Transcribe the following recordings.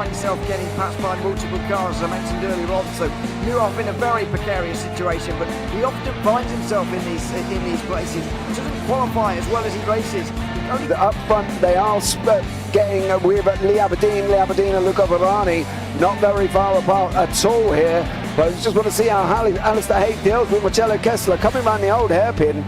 find himself getting passed by multiple cars, as I mentioned earlier on. So Newhoff in a very precarious situation, but he often finds himself in these places. He doesn't qualify as well as he races. Up front, they are getting with Lee Aberdeen and Luca Varani not very far apart at all here. But I just want to see how Alistair Haight deals with Marcello Kessler coming around the old hairpin.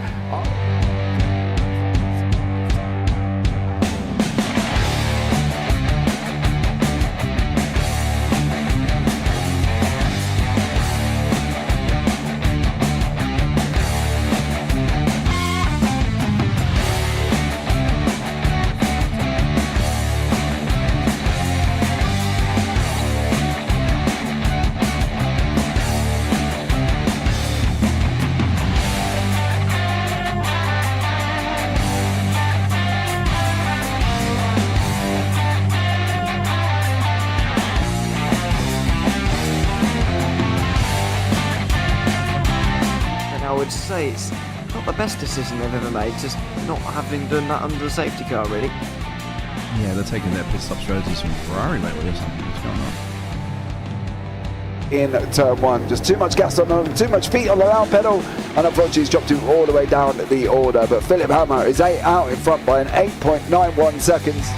I would say it's not the best decision they've ever made, just not having done that under the safety car, really. Yeah, they're taking their pit stop strategies from Ferrari lately or something. What's going on? In turn one, just too much gas on them, too much feet on the loud pedal, and unfortunately he's dropped him all the way down the order. But Philip Hammer is out in front by an 8.91 seconds.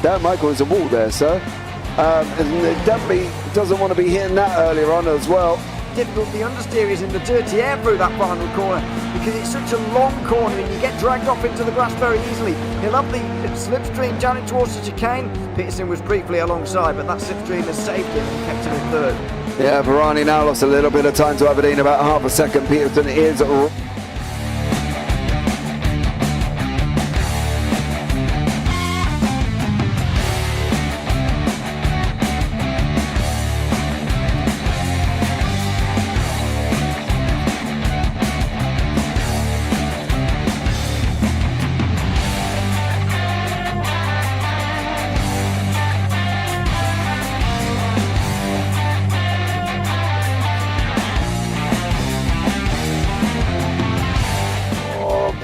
Dan Michael is a wall there, sir. And definitely doesn't want to be hitting that earlier on as well. Difficult, the understeer is in the dirty air through that final corner because it's such a long corner and you get dragged off into the grass very easily. He'll have the slipstream down towards the chicane. Peterson was briefly alongside, but that slipstream has saved him and kept him in third. Yeah, Varani now lost a little bit of time to Aberdeen, about half a second. Peterson is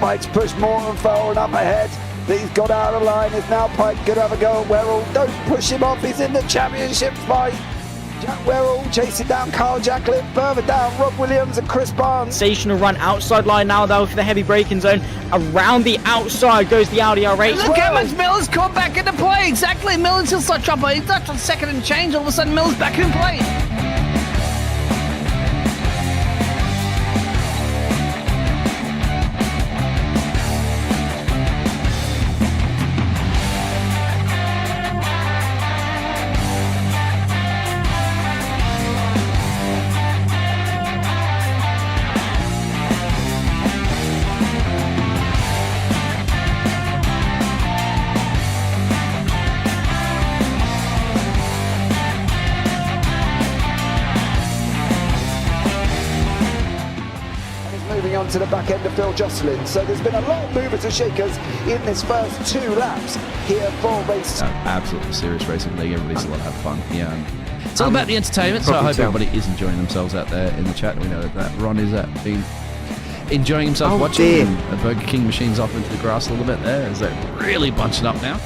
Pike's pushed Morton forward up ahead. He's got out of line. It's now Pike going to have a go at Werrell. Don't push him off. He's in the championship fight. Jack Werrell chasing down Carl Jacklin. Further down, Rob Williams and Chris Barnes. Sensational run outside line now though for the heavy braking zone. Around the outside goes the Audi R8. Look how much Miller's caught back into play. Exactly. Miller's still start trouble. He's left on second and change. All of a sudden Miller's back in play. Moving on to the back end of Phil Jocelyn. So there's been a lot of movers and shakers in this first 2 laps here for race. Absolutely serious racing league. Everybody's allowed to have fun. Yeah, it's all about the entertainment. So I hope everybody is enjoying themselves out there in the chat. We know that Ron is been enjoying himself watching. And Burger King machines off into the grass a little bit there as they're really bunching up now.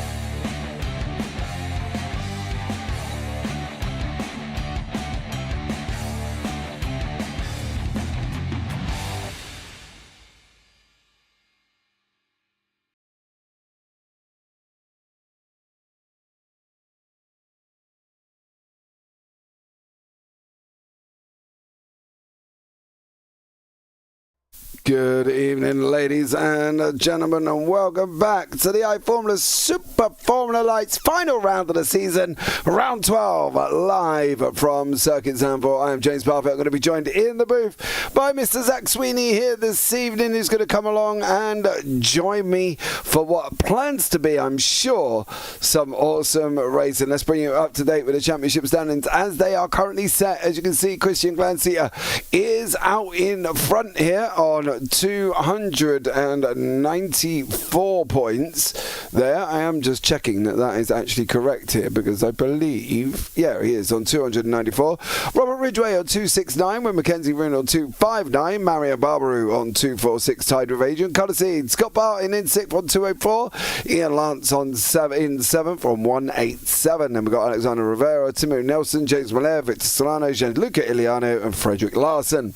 Good evening, ladies and gentlemen, and welcome back to the iFormula Super Formula Lights final round of the season, round 12, live from Circuit Zandvoort. I am James Parfitt. I'm going to be joined in the booth by Mr. Zach Sweeney here this evening, who's going to come along and join me for what plans to be, I'm sure, some awesome racing. Let's bring you up to date with the championship standings as they are currently set. As you can see, Christian Glanzia is out in front here on 294 points there. I am just checking that is actually correct here, because I believe, yeah, he is on 294. Robert Ridgway on 269, with Mackenzie Roon on 259, Mario Barbaru on 246, tied with Adrian Cudderseed. Scott Barton in 6th on 204, Ian Lance on in 7th on 187. Then we've got Alexander Rivera, Timo Nelson, James Miller, Victor Solano, Gianluca Iliano and Frederick Larson.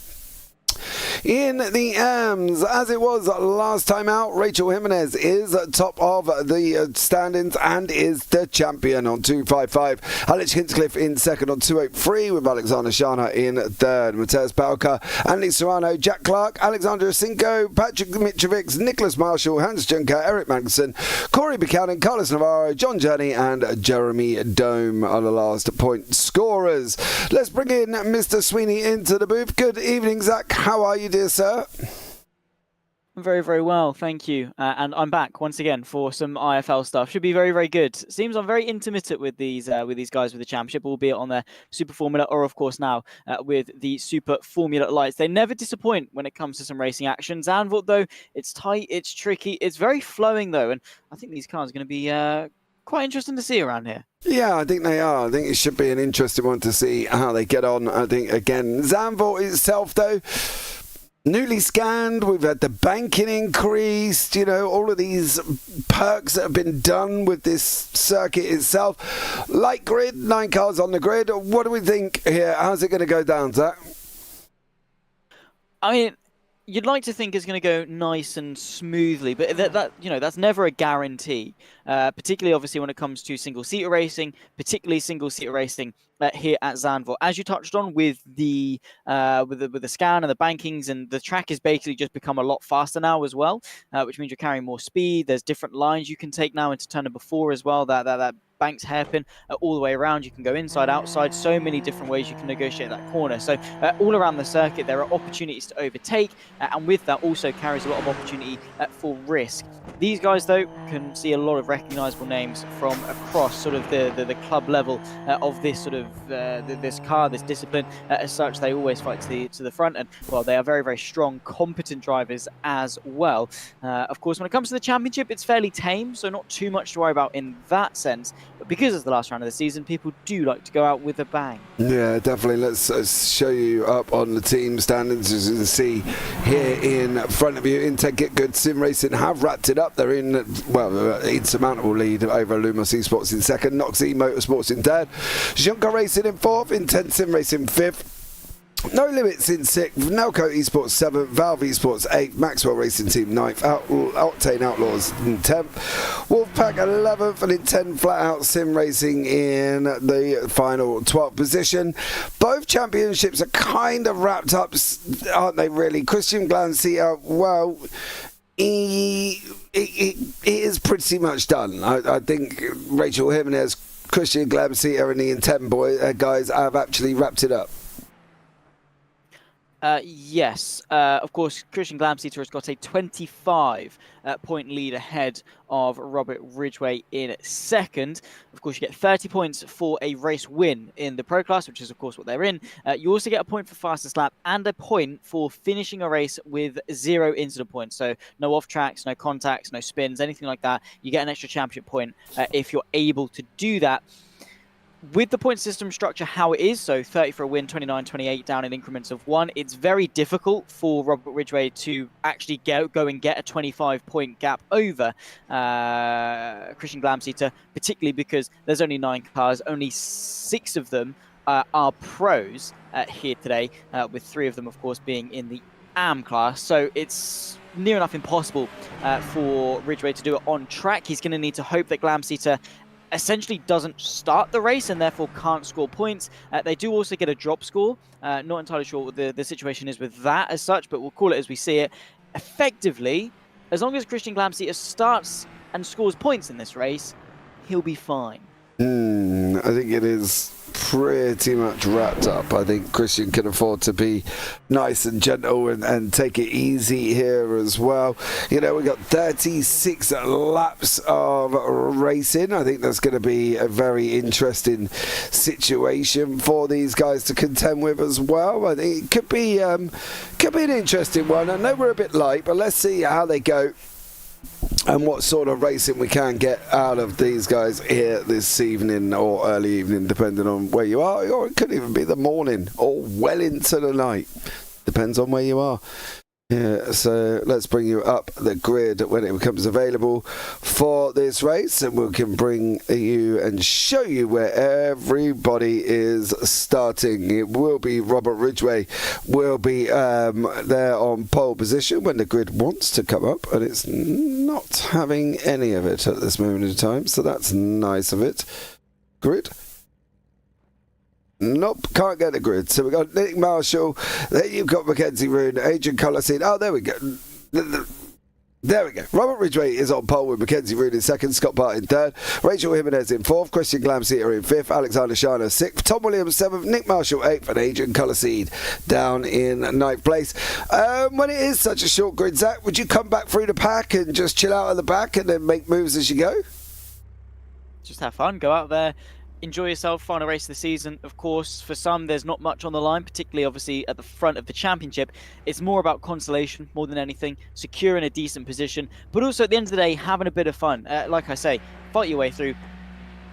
In the AMS, as it was last time out, Rachel Jimenez is top of the standings and is the champion on 255. Alex Hinchcliffe in 2nd on 283, with Alexander Shana in 3rd. Mateus Bauka, Andy Serrano, Jack Clark, Alexander Cinco, Patrick Mitrovic, Nicholas Marshall, Hans Juncker, Eric Magnuson, Corey Buchanan, Carlos Navarro, John Journey and Jeremy Dome are the last point scorers. Let's bring in Mr. Sweeney into the booth. Good evening, Zach. How are you, dear sir? I'm very, very well, thank you. And I'm back once again for some iFL stuff. Should be very, very good. Seems I'm very intermittent with these guys with the championship, albeit on their Super Formula, or of course now with the Super Formula Lights. They never disappoint when it comes to some racing action. Zandvoort, though, it's tight, it's tricky, it's very flowing though, and I think these cars are going to be quite interesting to see around here. Yeah, I think they are. I think it should be an interesting one to see how they get on. I think, again, Zandvoort itself, though, newly scanned, we've had the banking increased, you know, all of these perks that have been done with this circuit itself. Light grid, 9 cars on the grid. What do we think here? How's it going to go down, Zach? I mean, you'd like to think it's going to go nice and smoothly, but that you know, that's never a guarantee. Particularly, obviously, when it comes to single-seater racing, particularly single-seater racing here at Zandvoort. As you touched on with the scan and the bankings, and the track has basically just become a lot faster now as well, which means you're carrying more speed. There's different lines you can take now into turn number 4 as well. That Banks hairpin all the way around. You can go inside, outside, so many different ways you can negotiate that corner. So all around the circuit there are opportunities to overtake, and with that also carries a lot of opportunity for risk. These guys though can see a lot of recognizable names from across sort of the club level of this sort of this car, this discipline. As such, they always fight to the front, and well, they are very, very strong, competent drivers as well. Of course, when it comes to the championship, it's fairly tame, so not too much to worry about in that sense. But because it's the last round of the season, people do like to go out with a bang. Yeah, definitely. Let's show you up on the team standings. As you can see here in front of you, Integ Get Good Sim Racing have wrapped it up. They're in, well, insurmountable lead over Lumos Esports in 2nd, Noxie Motorsports in 3rd, Junker Racing in 4th, Intense Sim Racing 5th, No Limits in 6th, Nelco Esports 7th, Valve Esports 8th, Maxwell Racing Team 9th, Octane Outlaws in 10th, Wolfpack 11th, and in 10th, Flat Out Sim Racing in the final 12th position. Both championships are kind of wrapped up, aren't they, really? Christian Glanzia, well, it is pretty much done. I think Rachel Jimenez, Christian Glanzia, and the Intent guys have actually wrapped it up. Yes, of course, Christian Glamseater has got a 25-point lead ahead of Robert Ridgway in 2nd. Of course, you get 30 points for a race win in the Pro Class, which is, of course, what they're in. You also get a point for fastest lap and a point for finishing a race with 0 incident points. So no off tracks, no contacts, no spins, anything like that. You get an extra championship point if you're able to do that. With the point system structure how it is, so 30 for a win, 29, 28 down in increments of 1, it's very difficult for Robert Ridgway to actually go and get a 25-point gap over Christian Glamseater, particularly because there's only 9 cars, only 6 of them are pros here today, with 3 of them, of course, being in the AM class. So it's near enough impossible for Ridgway to do it on track. He's going to need to hope that Glamseater essentially doesn't start the race and therefore can't score points. They do also get a drop score. Not entirely sure what the situation is with that as such, but we'll call it as we see it. effectively, as long as Christian Glamseter starts and scores points in this race, he'll be fine. I think it is pretty much wrapped up. I think Christian can afford to be nice and gentle and take it easy here as well. You know, we got 36 laps of racing. I think that's going to be a very interesting situation for these guys to contend with as well. I think it could be an interesting one. I know we're a bit light, but let's see how they go and what sort of racing we can get out of these guys here this evening or early evening, depending on where you are, or it could even be the morning or well into the night. Depends on where you are. Yeah, so let's bring you up the grid when it becomes available for this race, and we can bring you and show you where everybody is starting. It will be Robert Ridgway will be there on pole position when the grid wants to come up, and it's not having any of it at this moment in time, so that's nice of it. Grid. Nope, can't get the grid. So we've got Nick Marshall, then you've got Mackenzie Roon, Adrian Collison. Oh, there we go. There we go. Robert Ridgway is on pole with Mackenzie Roon in second, Scott Bart in third, Rachel Jimenez in fourth, Christian Glamseter in fifth, Alexander Shiner sixth, Tom Williams seventh, Nick Marshall eighth, and Adrian Collison down in ninth place. When it is such a short grid, Zach, would you come back through the pack and just chill out at the back and then make moves as you go? Just have fun, go out there, enjoy yourself, final race of the season. Of course, for some, there's not much on the line, particularly obviously at the front of the championship. It's more about consolation more than anything, securing a decent position, but also at the end of the day, having a bit of fun. Like I say, fight your way through,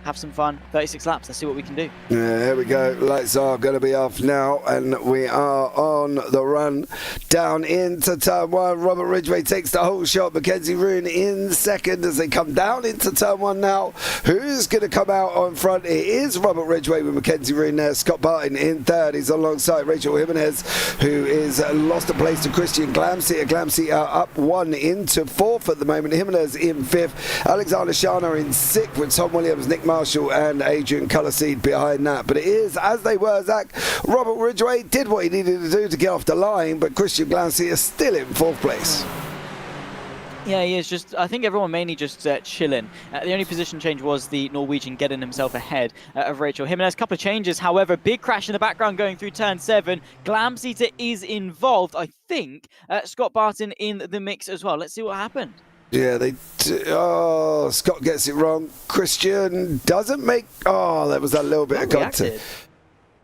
have some fun. 36 laps, let's see what we can do. Yeah, here we go. Lights are going to be off now, and we are on the run down into turn one. Robert Ridgway takes the whole shot. Mackenzie Roon in second as they come down into turn one now. Who's going to come out on front? It is Robert Ridgway with Mackenzie Roon there. Scott Barton in third. He's alongside Rachel Jimenez, who is lost a place to Christian Glamseter. Glamseter up one into fourth at the moment. Jimenez in fifth. Alexander Shana in sixth with Tom Williams, Nick Marshall and Adrian Collison behind that. But it is, as they were, Zach, Robert Ridgway did what he needed to do to get off the line, but Christian Glamseter is still in fourth place. Yeah, he is. Just, I think everyone mainly just chilling. The only position change was the Norwegian getting himself ahead of Rachel Jimenez. A couple of changes, however, big crash in the background going through turn 7. Glamseter is involved. I think Scott Barton in the mix as well. Let's see what happened. Yeah, Scott gets it wrong. Christian doesn't make... Oh, there was a little bit of contact.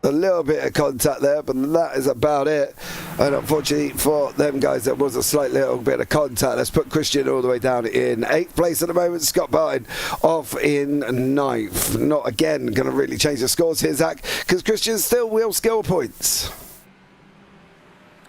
A little bit of contact there, but that is about it. And unfortunately for them guys, there was a slight little bit of contact. Let's put Christian all the way down in 8th place at the moment. Scott Barton off in 9th. Not again going to really change the scores here, Zach, because Christian still will score points.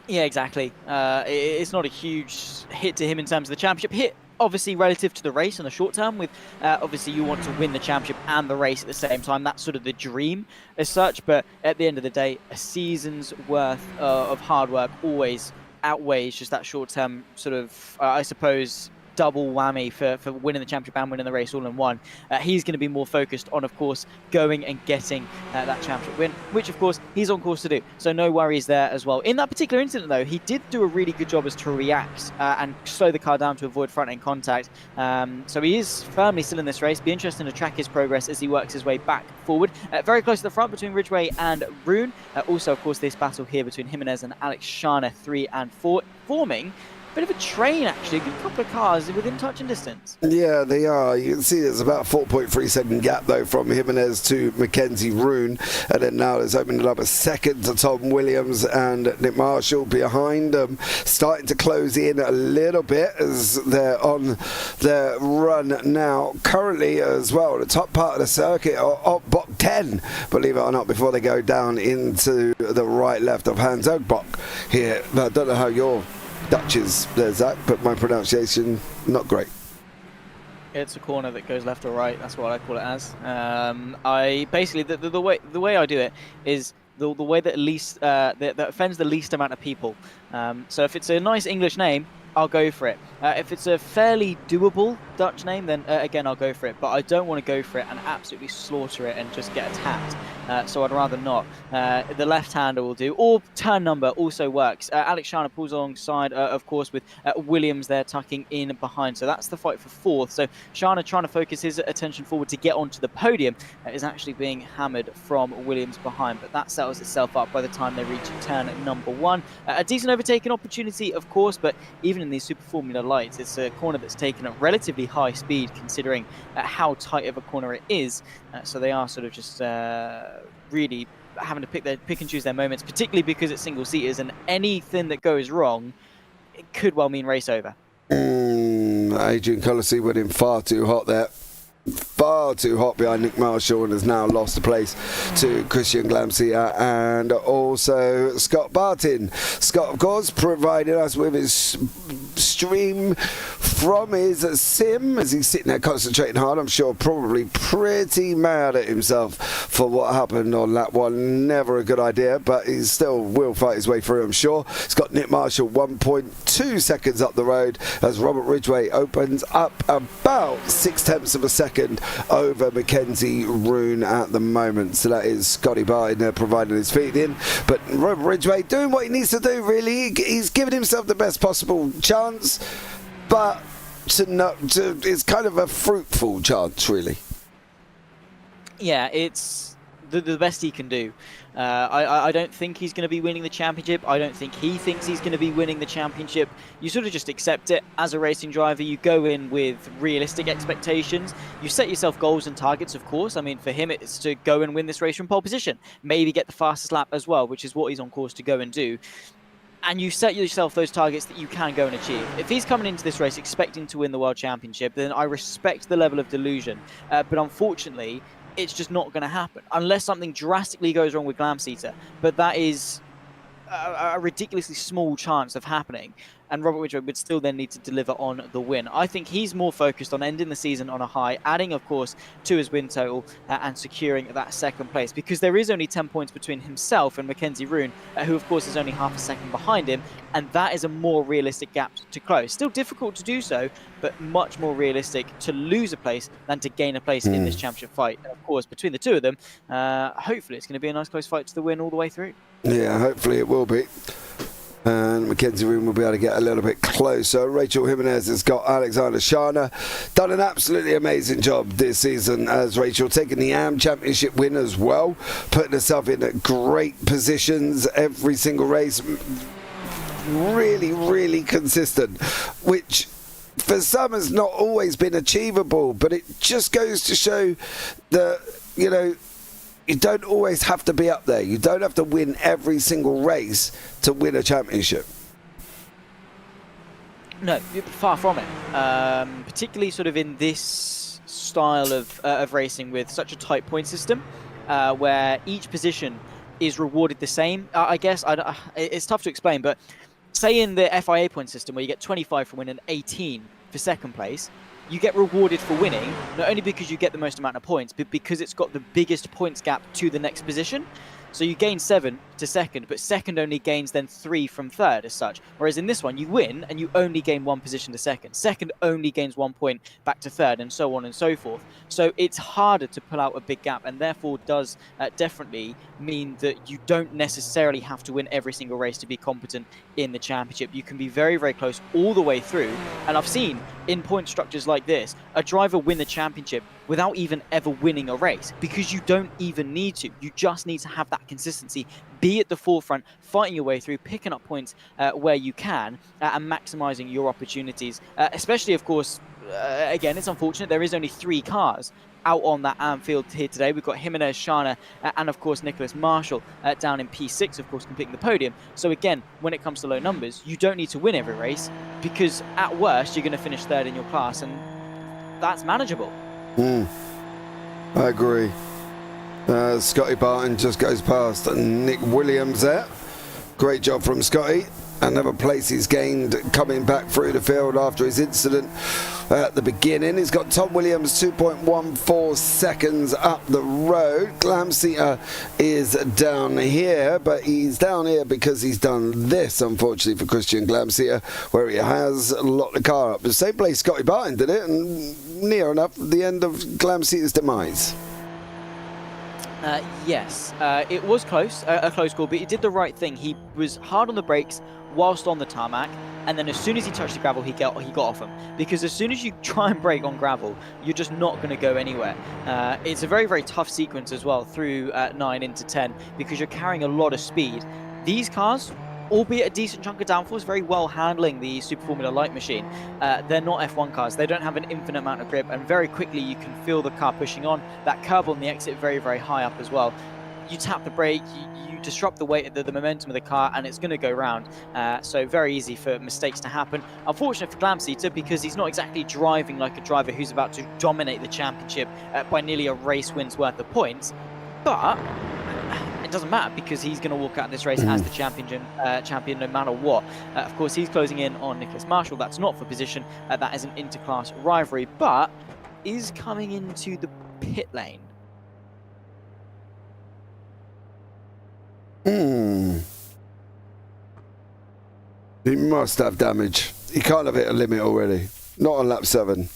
Yeah, exactly. It's not a huge hit to him in terms of the championship. Hit, obviously, relative to the race in the short term, with obviously you want to win the championship and the race at the same time. That's sort of the dream as such. But at the end of the day, a season's worth of hard work always outweighs just that short term sort of, I suppose, double whammy for winning the championship and winning the race all in one. He's going to be more focused on, of course, going and getting that championship win, which, of course, he's on course to do. So no worries there as well. In that particular incident, though, he did do a really good job as to react and slow the car down to avoid front-end contact. So he is firmly still in this race. Be interesting to track his progress as he works his way back forward. Very close to the front between Ridgway and Roon. Also, of course, this battle here between Jimenez and Alex Shana, 3 and 4, forming bit of a train, actually. A good couple of cars within touching distance. Yeah, they are. You can see there's about a 4.3 second gap, though, from Jimenez to Mackenzie Roon. And then now it's opening up a second to Tom Williams and Nick Marshall behind them. Starting to close in a little bit as they're on their run now. Currently, as well, the top part of the circuit are Bock 10, believe it or not, before they go down into the right left of Hans Ogbach here. But I don't know how you're Dutch is there, Zach, but my pronunciation not great. It's a corner that goes left or right. That's what I call it as. I basically the way I do it is the way that least that offends the least amount of people. So if it's a nice English name, I'll go for it. If it's a fairly doable Dutch name, then again, I'll go for it. But I don't want to go for it and absolutely slaughter it and just get attacked. So I'd rather not. The left-hander will do. Or turn number also works. Alex Shana pulls alongside, of course, with Williams there tucking in behind. So that's the fight for fourth. So Shana trying to focus his attention forward to get onto the podium is actually being hammered from Williams behind. But that settles itself up by the time they reach turn number 1. A decent overtaking opportunity, of course, but even in these Super Formula lights, it's a corner that's taken at relatively high speed considering how tight of a corner it is. So they are sort of just really having to pick and choose their moments, particularly because it's single-seaters, and anything that goes wrong, it could well mean race over. Adrian Colossi went in far too hot there. Far too hot behind Nick Marshall, and has now lost the place to Christian Glamsia and also Scott Bartin. Scott, of course, provided us with his stream from his sim as he's sitting there concentrating hard. I'm sure probably pretty mad at himself for what happened on lap 1. Never a good idea, but he still will fight his way through, I'm sure. He's got Nick Marshall 1.2 seconds up the road as Robert Ridgway opens up about 0.6 of a second over Mackenzie Roon at the moment. So that is Scotty Barton providing his feet in, but Robert Ridgway doing what he needs to do, really. He's given himself the best possible chance, but it's kind of a fruitful chance, really. Yeah, it's the best he can do. I don't think he's going to be winning the championship. I don't think he thinks he's going to be winning the championship. You sort of just accept it as a racing driver. You go in with realistic expectations. You set yourself goals and targets, of course. I mean, for him, it's to go and win this race from pole position. Maybe get the fastest lap as well, which is what he's on course to go and do. And you set yourself those targets that you can go and achieve. If he's coming into this race expecting to win the World Championship, then I respect the level of delusion. But unfortunately, it's just not going to happen unless something drastically goes wrong with Glamseater. But that is a ridiculously small chance of happening. And Robert Ridgway would still then need to deliver on the win. I think he's more focused on ending the season on a high, adding, of course, to his win total and securing that second place. Because there is only 10 points between himself and Mackenzie Roon, who, of course, is only half a second behind him. And that is a more realistic gap to close. Still difficult to do so, but much more realistic to lose a place than to gain a place in this championship fight. And, of course, between the two of them, hopefully it's going to be a nice close fight to the win all the way through. Yeah, hopefully it will be. And Mackenzie Roon will be able to get a little bit closer. Rachel Jimenez has got Alexander Shana. Done an absolutely amazing job this season as Rachel, taking the AM Championship win as well, putting herself in great positions every single race. Really, really consistent, which for some has not always been achievable, but it just goes to show that, you know, you don't always have to be up there. You don't have to win every single race to win a championship. No, far from it. Particularly sort of in this style of racing with such a tight point system, where each position is rewarded the same. I guess it's tough to explain, but say in the FIA point system where you get 25 for winning, 18 for second place, you get rewarded for winning, not only because you get the most amount of points, but because it's got the biggest points gap to the next position. So you gain 7 to second, but second only gains then 3 from third as such. Whereas in this one, you win and you only gain 1 position to second. Second only gains 1 point back to third, and so on and so forth. So it's harder to pull out a big gap, and therefore does definitely mean that you don't necessarily have to win every single race to be competent in the championship. You can be very, very close all the way through. And I've seen in point structures like this, a driver win the championship without even ever winning a race, because you don't even need to. You just need to have that consistency, be at the forefront, fighting your way through, picking up points where you can, and maximizing your opportunities. Especially, of course, again, it's unfortunate there is only 3 cars out on that Anfield here today. We've got Jimenez, Shana, and of course Nicholas Marshall down in P6, of course, completing the podium. So again, when it comes to low numbers, you don't need to win every race, because at worst you're going to finish third in your class, and that's manageable. I agree. Scotty Barton just goes past Nick Williams there. Great job from Scotty. Another place he's gained coming back through the field after his incident at the beginning. He's got Tom Williams 2.14 seconds up the road. Glamseater is down here, but he's down here because he's done this, unfortunately, for Christian Glamseater, where he has locked the car up. The same place Scotty Barton did it, and near enough the end of Glamseater's demise. Yes, it was close, a close call, but he did the right thing. He was hard on the brakes whilst on the tarmac, and then as soon as he touched the gravel, he got off him. Because as soon as you try and brake on gravel, you're just not going to go anywhere. It's a very, very tough sequence as well through 9 into 10, because you're carrying a lot of speed. These cars, albeit a decent chunk of downforce, very well handling the Super Formula Light machine. They're not F1 cars. They don't have an infinite amount of grip, and very quickly you can feel the car pushing on. That curb on the exit very, very high up as well. You tap the brake, you disrupt the weight, the momentum of the car, and it's going to go round. So very easy for mistakes to happen. Unfortunate for Glamseater, because he's not exactly driving like a driver who's about to dominate the championship by nearly a race win's worth of points. But it doesn't matter, because he's going to walk out of this race as the champion no matter what. Of course, he's closing in on Nicholas Marshall. That's not for position. That is an interclass rivalry, but is coming into the pit lane. He must have damage. He can't have hit a limit already. Not on lap 7.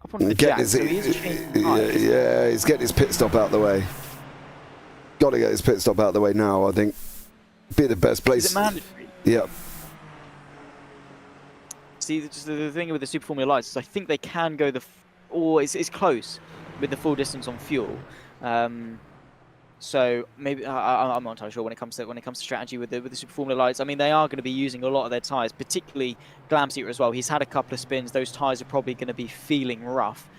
Up on the jack, so he is changing tires. Yeah, he's getting his pit stop out the way. Got to get his pit stop out the way now, I think. Be the best place. Is it mandatory? Yeah. See, the thing with the Super Formula Lights is I think they can go it's close with the full distance on fuel. So maybe I'm not entirely sure when it comes to strategy with the Super Formula Lights. I mean, they are going to be using a lot of their tyres, particularly Glamseater as well. He's had a couple of spins. Those tyres are probably going to be feeling rough.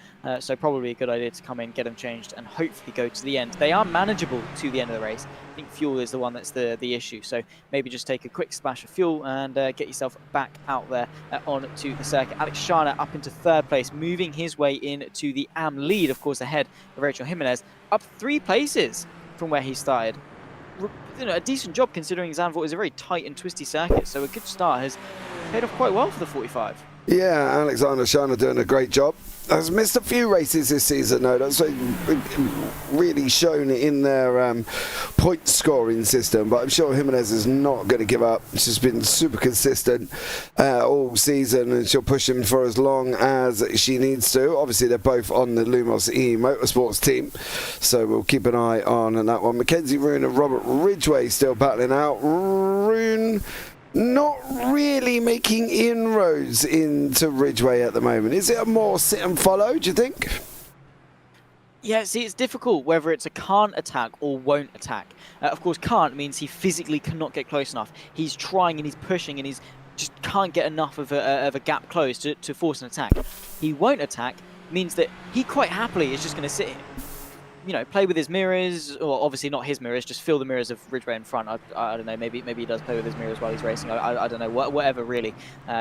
So probably a good idea to come in, get them changed, and hopefully go to the end. They are manageable to the end of the race. I think fuel is the one that's the issue. So maybe just take a quick splash of fuel and get yourself back out there onto the circuit. Alex Shana up into 3rd place, moving his way into the AM lead, of course, ahead of Rachel Jimenez, up 3 places from where he started. A decent job considering Zandvoort is a very tight and twisty circuit, so a good start has paid off quite well for the 45. Yeah, Alexander Shana doing a great job. Has missed a few races this season, though. That's really shown in their point scoring system. But I'm sure Jimenez is not going to give up. She's been super consistent all season, and she'll push him for as long as she needs to. Obviously, they're both on the Lumos E Motorsports team, so we'll keep an eye on that one. Mackenzie Roon and Robert Ridgway still battling out. Roon not really making inroads into Ridgway at the moment. Is it a more sit and follow, do you think? Yeah, see, it's difficult whether it's a can't attack or won't attack. Of course, can't means he physically cannot get close enough. He's trying and he's pushing and he's just can't get enough of a gap closed to force an attack. He won't attack means that he quite happily is just going to sit, play with his mirrors, or obviously not his mirrors, just fill the mirrors of Ridgway in front. I don't know, maybe he does play with his mirrors while he's racing. I don't know, whatever really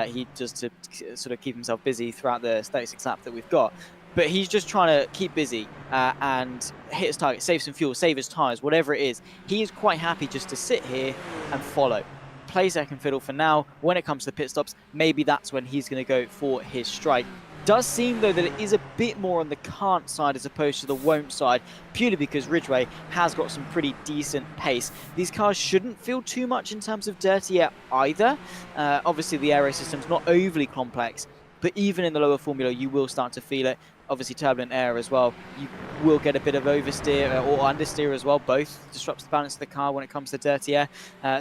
he does to sort of keep himself busy throughout the 36 lap that we've got. But he's just trying to keep busy and hit his target, save some fuel, save his tyres, whatever it is. He is quite happy just to sit here and follow. Play second fiddle for now. When it comes to the pit stops, maybe that's when he's going to go for his strike. Does seem, though, that it is a bit more on the can't side as opposed to the won't side, purely because Ridgway has got some pretty decent pace. These cars shouldn't feel too much in terms of dirty air either. Obviously, the aero system's not overly complex, but even in the lower formula, you will start to feel it. Obviously, turbulent air as well. You will get a bit of oversteer or understeer as well. Both disrupts the balance of the car when it comes to dirty air.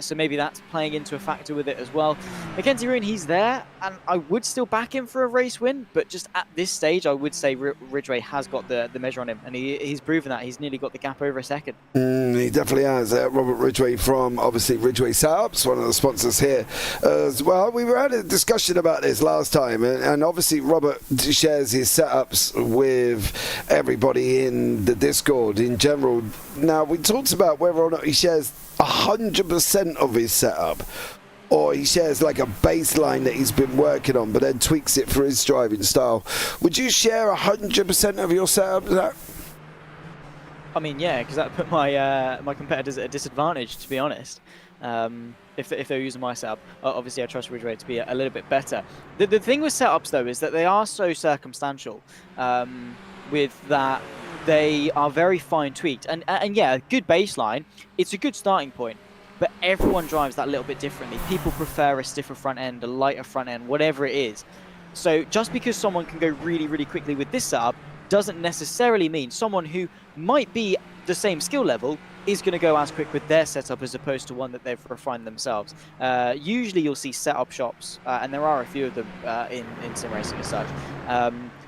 So maybe that's playing into a factor with it as well. Mackenzie Roon, he's there, and I would still back him for a race win, but just at this stage, I would say Ridgway has got the measure on him, and he's proven that. He's nearly got the gap over a second. He definitely has. Robert Ridgway from, obviously, Ridgway Setups, one of the sponsors here as well. We were had a discussion about this last time, and obviously Robert shares his setups with everybody in the Discord in general. Now, we talked about whether or not he shares 100% of his setup, or he shares like a baseline that he's been working on, but then tweaks it for his driving style. Would you share 100% of your setup, Zach? I mean, yeah, because that put my my competitors at a disadvantage, to be honest. if they're using my setup. Obviously, I trust Ridgeway to be a little bit better. The thing with setups, though, is that they are so circumstantial with that. They are very fine tweaked. And yeah, a good baseline, it's a good starting point. But everyone drives that a little bit differently. People prefer a stiffer front end, a lighter front end, whatever it is. So just because someone can go really, really quickly with this setup doesn't necessarily mean someone who might be the same skill level is going to go as quick with their setup as opposed to one that they've refined themselves. Usually you'll see setup shops, and there are a few of them in sim racing as such,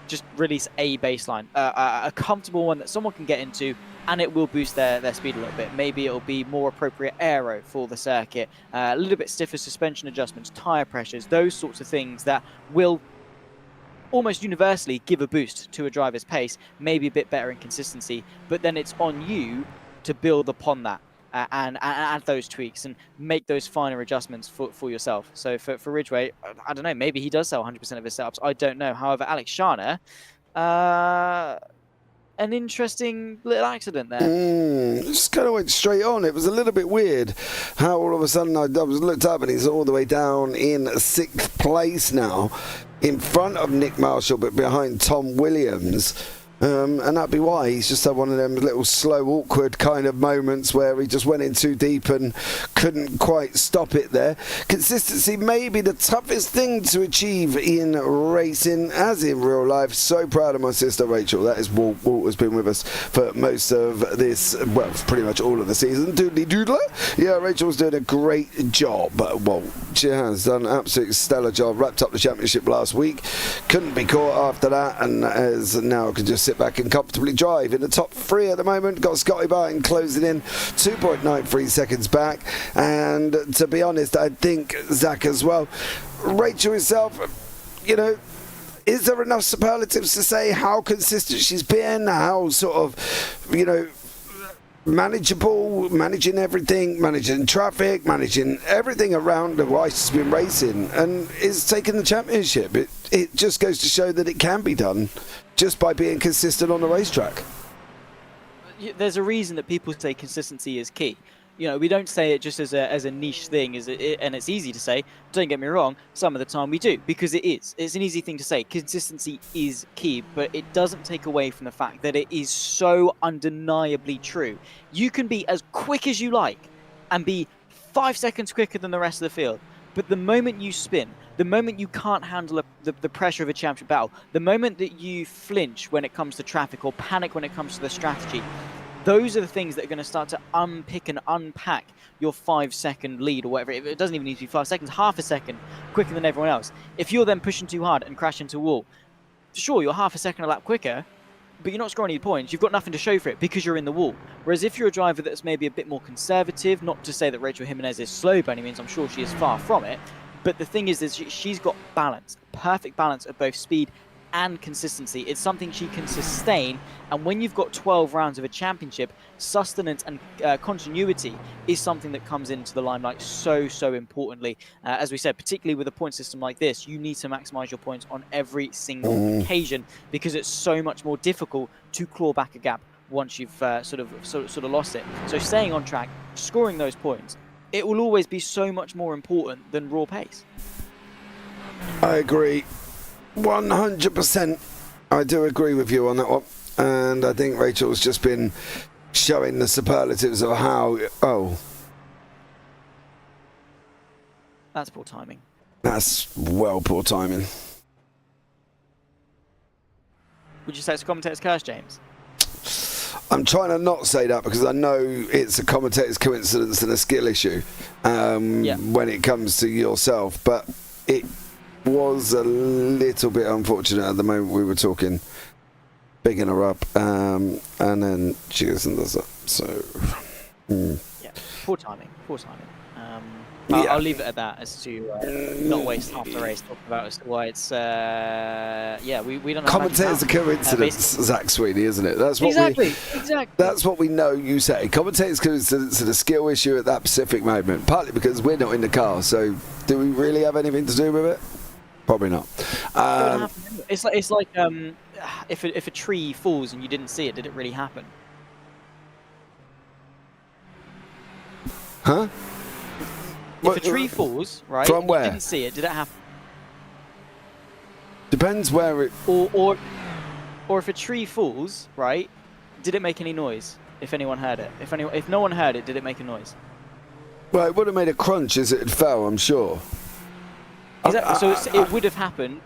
just release a baseline, a comfortable one that someone can get into, and it will boost their speed a little bit. Maybe it'll be more appropriate aero for the circuit, a little bit stiffer suspension adjustments, tyre pressures, those sorts of things that will almost universally give a boost to a driver's pace, maybe a bit better in consistency, but then it's on you to build upon that and add those tweaks and make those finer adjustments for yourself. So for Ridgeway, I don't know, maybe he does sell 100% of his setups, I don't know. However, Alex Shana, an interesting little accident there. Just kind of went straight on. It was a little bit weird how all of a sudden I was looked up and he's all the way down in 6th place now, in front of Nick Marshall but behind Tom Williams. And that'd be why he's just had one of them little slow, awkward kind of moments where he just went in too deep and couldn't quite stop it there. Consistency may be the toughest thing to achieve in racing, as in real life. So proud of my sister Rachel. That is Walt. Walt has been with us for most of this, well, pretty much all of the season. Doodly doodler. Yeah, Rachel's doing a great job. Walt, she has done an absolutely stellar job. Wrapped up the championship last week. Couldn't be caught after that, and as now can just sit back and comfortably drive in the top 3 at the moment. Got Scotty Barton closing in 2.93 seconds back, and to be honest, I think Zach as well. Rachel herself, you know, is there enough superlatives to say how consistent she's been, how sort of, you know, manageable, managing everything, managing traffic, managing everything around the why she's been racing and is taking the championship? It just goes to show that it can be done just by being consistent on the racetrack. There's a reason that people say consistency is key. You know, we don't say it just as a niche thing, and it's easy to say. Don't get me wrong, some of the time we do, because it is. It's an easy thing to say. Consistency is key, but it doesn't take away from the fact that it is so undeniably true. You can be as quick as you like and be 5 seconds quicker than the rest of the field, but the moment you spin, the moment you can't handle the pressure of a championship battle, the moment that you flinch when it comes to traffic or panic when it comes to the strategy, those are the things that are going to start to unpick and unpack your 5-second lead or whatever. It doesn't even need to be 5 seconds, half a second quicker than everyone else. If you're then pushing too hard and crash into a wall, sure, you're half a second a lap quicker, but you're not scoring any points. You've got nothing to show for it because you're in the wall. Whereas if you're a driver that's maybe a bit more conservative, not to say that Rachel Jimenez is slow by any means, I'm sure she is far from it, but the thing is she's got balance, perfect balance of both speed and consistency. It's something she can sustain, and when you've got 12 rounds of a championship, sustenance and continuity is something that comes into the limelight so importantly. As we said, particularly with a point system like this, you need to maximize your points on every single occasion because it's so much more difficult to claw back a gap once you've sort of lost it. So staying on track, scoring those points, it will always be so much more important than raw pace. I agree 100%. I do agree with you on that one, and I think Rachel's just been showing the superlatives of how that's poor timing. That's well poor timing. Would you say it's a commentator's curse, James? I'm trying to not say that because I know it's a commentator's coincidence and a skill issue when it comes to yourself, but it was a little bit unfortunate at the moment we were talking, bigging her up, and then she goes and does that. So, yeah, poor timing. I'll leave it at that as to not waste half the race talking about as to why it's we don't know. Commentator's a coincidence, Zach Sweeney, isn't it? That's what exactly. That's what we know. You say commentator's coincidence and a skill issue at that specific moment. Partly because we're not in the car, so do we really have anything to do with it? Probably not. It's like if a tree falls and you didn't see it, did it really happen? Huh? if a tree falls, right? From where? You didn't see it. Did it happen? Depends where it... Or if a tree falls, right? Did it make any noise? If anyone heard it? If no one heard it, did it make a noise? Well, it would have made a crunch as it fell, I'm sure. Exactly. So it would have happened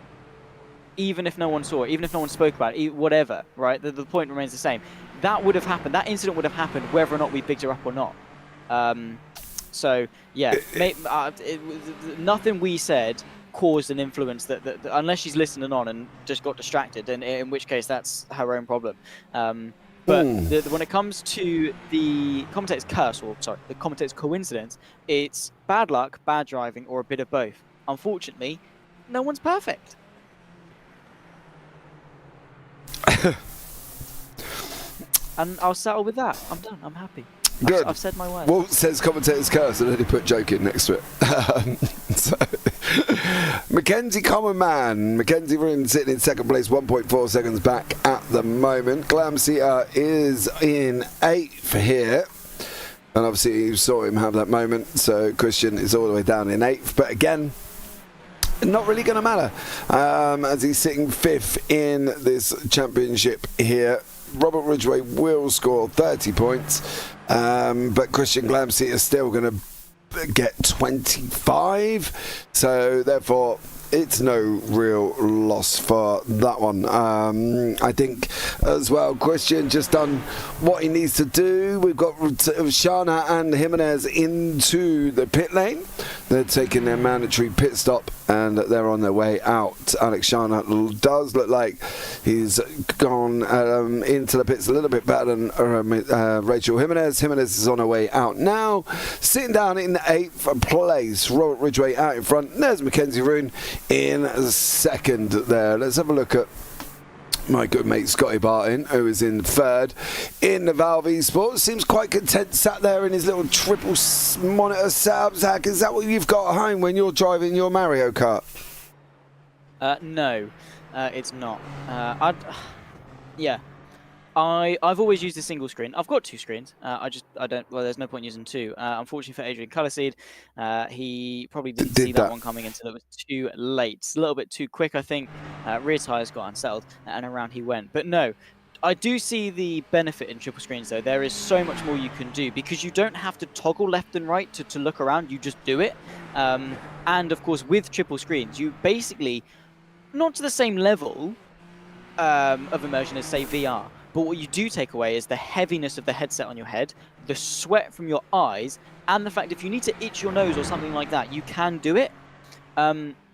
even if no one saw it, even if no one spoke about it, whatever, right? The point remains the same. That would have happened. That incident would have happened whether or not we picked her up or not. So, yeah, nothing we said caused an influence that unless she's listening on and just got distracted, and in which case that's her own problem. But when it comes to the commentator's curse, or sorry, the commentator's coincidence, it's bad luck, bad driving, or a bit of both. Unfortunately, no one's perfect. And I'll settle with that. I'm done. I'm happy. Good. I've said my word. Well, says commentator's curse, and then he put joking next to it. Mackenzie Common Man. Mackenzie Rune sitting in second place, 1.4 seconds back at the moment. Glamseater is in 8th here. And obviously you saw him have that moment. So Christian is all the way down in 8th. But again, not really going to matter. As he's sitting 5th in this championship here. Robert Ridgway will score 30 points. But Christian Glamseater is still going to get 25, so therefore it's no real loss for that one. I think as well Christian just done what he needs to do. We've got Shana and Jimenez into the pit lane. They're taking their mandatory pit stop and they're on their way out. Alex Shana does look like he's gone into the pits a little bit better than Rachel Jimenez. Jimenez is on her way out now. Sitting down in 8th place, Robert Ridgway out in front. There's Mackenzie Rune in 2nd there. Let's have a look at my good mate Scotty Barton, who is in 3rd in the Valve Esports. Seems quite content sat there in his little triple monitor setup. Zach, is that what you've got at home when you're driving your Mario Kart? No, it's not. I've always used a single screen. I've got 2 screens. I don't. Well, there's no point using 2. Unfortunately for Adrian Colourseed, he probably didn't see that one coming until it was too late. It's a little bit too quick, I think. Rear tyres got unsettled, and around he went. But no, I do see the benefit in triple screens, though. There is so much more you can do because you don't have to toggle left and right to look around. You just do it. And of course, with triple screens, you basically not to the same level of immersion as say VR. But what you do take away is the heaviness of the headset on your head, the sweat from your eyes, and the fact if you need to itch your nose or something like that, you can do it.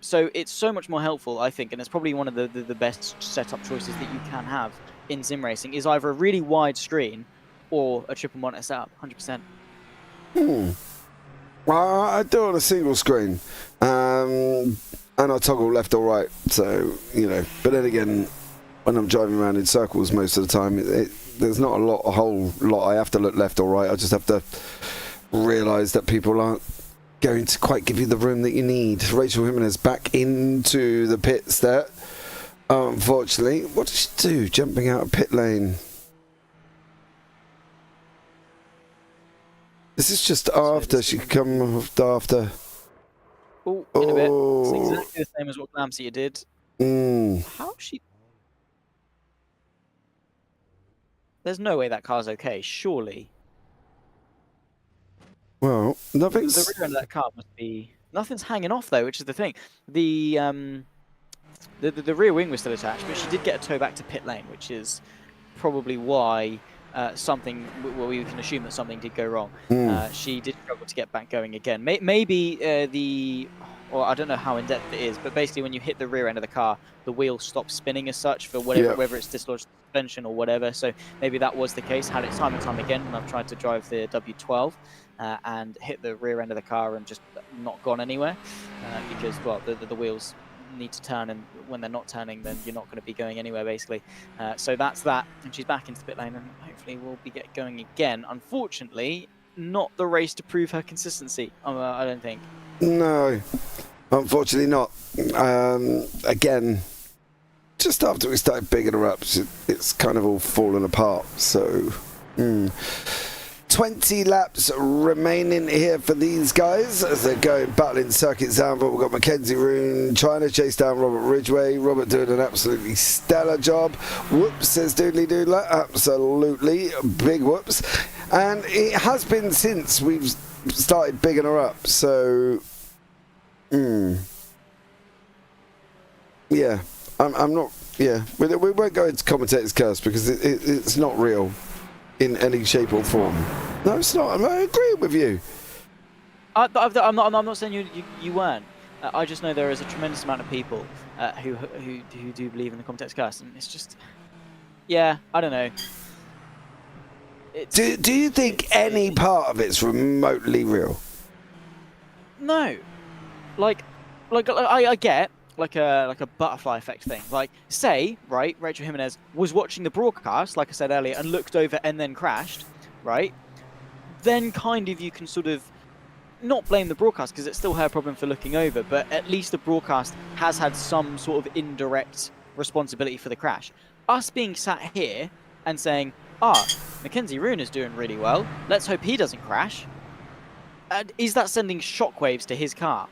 So it's so much more helpful, I think, and it's probably one of the best setup choices that you can have in sim racing is either a really wide screen or a triple monitor setup, 100%. Well, I do on a single screen, and I toggle left or right, so, you know, but then again, when I'm driving around in circles most of the time, there's not a whole lot I have to look left or right. I just have to realise that people aren't going to quite give you the room that you need. Rachel Jimenez back into the pits there. Unfortunately, what does she do? Jumping out of pit lane. This is just after she come after. Oh, in a bit. It's exactly the same as what Glamseater did. How she? There's no way that car's okay, surely. Well, nothing's... The rear end of that car must be... Nothing's hanging off, though, which is the thing. The rear wing was still attached, but she did get a tow back to pit lane, which is probably why something... Well, we can assume that something did go wrong. She did struggle to get back going again. Maybe the... Well, I don't know how in-depth it is, but basically when you hit the rear end of the car, the wheel stops spinning as such for whatever, whether it's dislodged suspension or whatever. So maybe that was the case. Had it time and time again when I've tried to drive the W12 and hit the rear end of the car and just not gone anywhere because, well, the wheels need to turn, and when they're not turning, then you're not going to be going anywhere, basically. So that's that, and she's back into the pit lane, and hopefully we'll be going again. Unfortunately, not the race to prove her consistency, I don't think. No, unfortunately not. Again, just after we started bigging her up, it's kind of all fallen apart. So, 20 laps remaining here for these guys as they're going battling circuits down. But we've got Mackenzie Roon trying to chase down Robert Ridgway. Robert doing an absolutely stellar job. Whoops, says Doodly Doodler. Absolutely big whoops. And it has been since we've started bigging her up. So, yeah, I'm not. Yeah, we won't go into commentator's curse because it's not real in any shape or form. No, it's not. I agree with you. I'm not saying you weren't. I just know there is a tremendous amount of people who do believe in the commentator's curse, and it's just, yeah, I don't know. Do you think any part of it's remotely real? No, like I get like a butterfly effect thing. Like, say, right, Rachel Jimenez was watching the broadcast, like I said earlier, and looked over and then crashed, right? Then kind of you can sort of not blame the broadcast because it's still her problem for looking over, but at least the broadcast has had some sort of indirect responsibility for the crash. Us being sat here and saying, Mackenzie Roon is doing really well, let's hope he doesn't crash. And is that sending shockwaves to his car?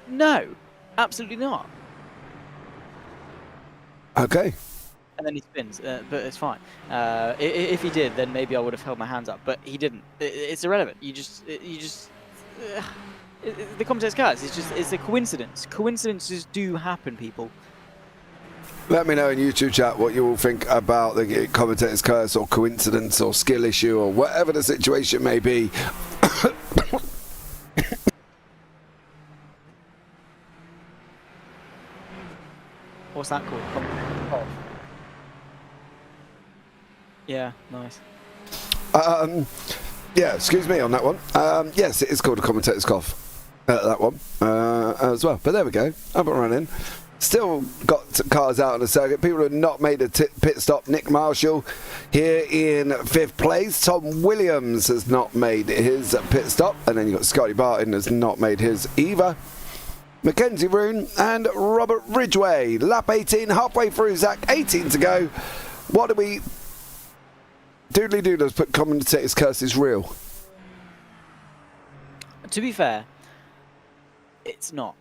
No, absolutely not. Okay. And then he spins, but it's fine. If he did, then maybe I would have held my hands up, but he didn't. It's irrelevant. You just the commentator's curse. It's a coincidence. Coincidences do happen, people. Let me know in YouTube chat what you all think about the commentator's curse or coincidence or skill issue or whatever the situation may be. What's that called? Yeah, nice. Yeah, excuse me on that one. Yes, it is called a commentator's cough. That one as well. But there we go. Up and running. Still got cars out on the circuit. People who have not made a pit stop. Nick Marshall here in 5th place. Tom Williams has not made his pit stop. And then you've got Scotty Barton has not made his either. Mackenzie Roon and Robert Ridgway. Lap 18, halfway through, Zach. 18 to go. What do we... Doodly Doodles put commentator's curse is real. To be fair, it's not.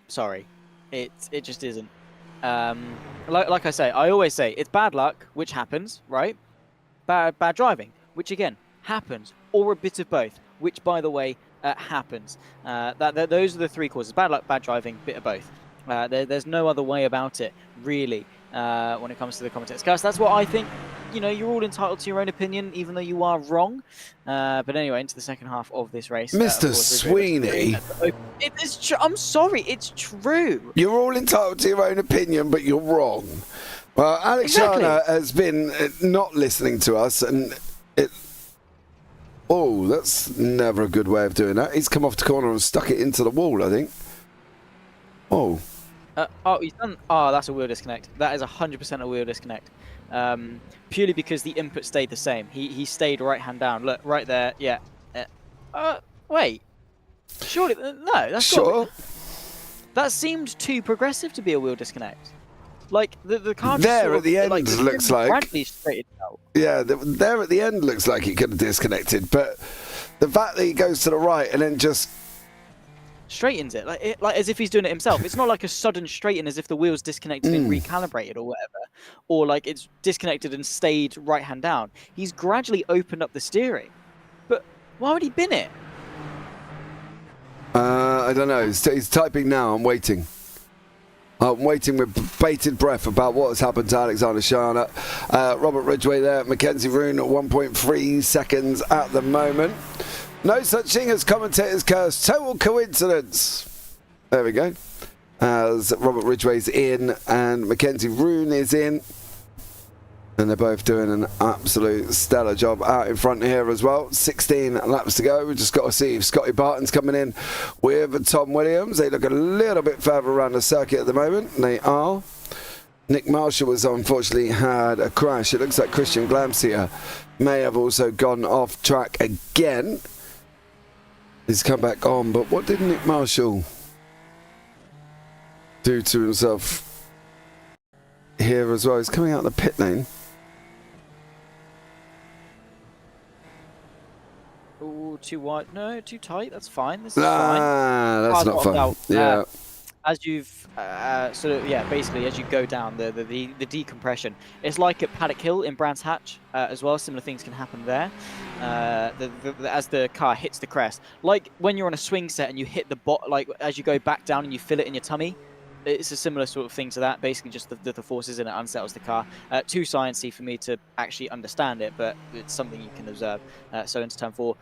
Sorry. It just isn't. Like I say, I always say, it's bad luck, which happens, right? Bad driving, which again, happens. Or a bit of both, which, by the way, happens. Those are the three causes. Bad luck, bad driving, bit of both. There's no other way about it, really, when it comes to the commentator's curse. That's what I think. You know, you're all entitled to your own opinion, even though you are wrong. But anyway, into the second half of this race. Mr. Sweeney. I'm sorry, it's true. You're all entitled to your own opinion, but you're wrong. Well, Alex Shana has been not listening to us, and it... Oh, that's never a good way of doing that. He's come off the corner and stuck it into the wall, I think. Oh. He's done... Oh, that's a wheel disconnect. That is 100% a wheel disconnect. Purely because the input stayed the same. He stayed right hand down. Look, right there. Yeah. Wait. Surely... No, that's sure. That seemed too progressive to be a wheel disconnect. Like, the car just there sort at of, the end like, looks like... straightened out. Yeah, there at the end looks like he could have disconnected, but the fact that he goes to the right and then just... straightens it, like as if he's doing it himself. It's not like a sudden straighten as if the wheel's disconnected and recalibrated or whatever, or like it's disconnected and stayed right hand down. He's gradually opened up the steering. But why would he bin it? I don't know. He's typing now. I'm waiting. I'm waiting with bated breath about what has happened to Alexander Shana. Robert Ridgway there. Mackenzie Roon at 1.3 seconds at the moment. No such thing as commentator's curse. Total coincidence. There we go. As Robert Ridgway's in and Mackenzie Roon is in. And they're both doing an absolute stellar job out in front here as well. 16 laps to go. We've just got to see if Scotty Barton's coming in with Tom Williams. They look a little bit further around the circuit at the moment. They are. Nick Marshall has unfortunately had a crash. It looks like Christian Glamsier may have also gone off track again. He's come back on, but what did Nick Marshall do to himself here as well? He's coming out of the pit lane. Oh, too wide. No, too tight. That's fine. This is fine. That's not fun. Yeah. As you've basically as you go down the decompression, it's like at Paddock Hill in Brands Hatch as well. Similar things can happen there as the car hits the crest. Like when you're on a swing set and you hit the like as you go back down and you feel it in your tummy. It's a similar sort of thing to that. Basically, just the forces in it unsettles the car. Too sciencey for me to actually understand it, but it's something you can observe. So into turn 4.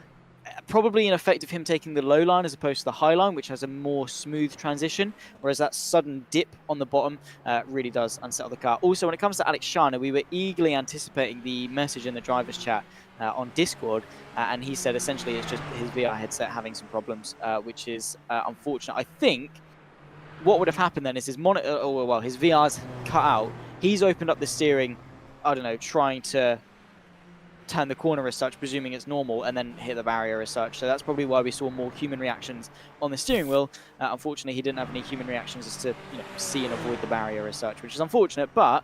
Probably an effect of him taking the low line as opposed to the high line, which has a more smooth transition, whereas that sudden dip on the bottom really does unsettle the car. Also, when it comes to Alex Shana, we were eagerly anticipating the message in the driver's chat on Discord, and he said essentially it's just his VR headset having some problems, which is unfortunate. I think what would have happened then is his monitor, his VR's cut out. He's opened up the steering, I don't know, trying to turn the corner as such, presuming it's normal, and then hit the barrier as such. So that's probably why we saw more human reactions on the steering wheel. Unfortunately, he didn't have any human reactions as to see and avoid the barrier as such, which is unfortunate. But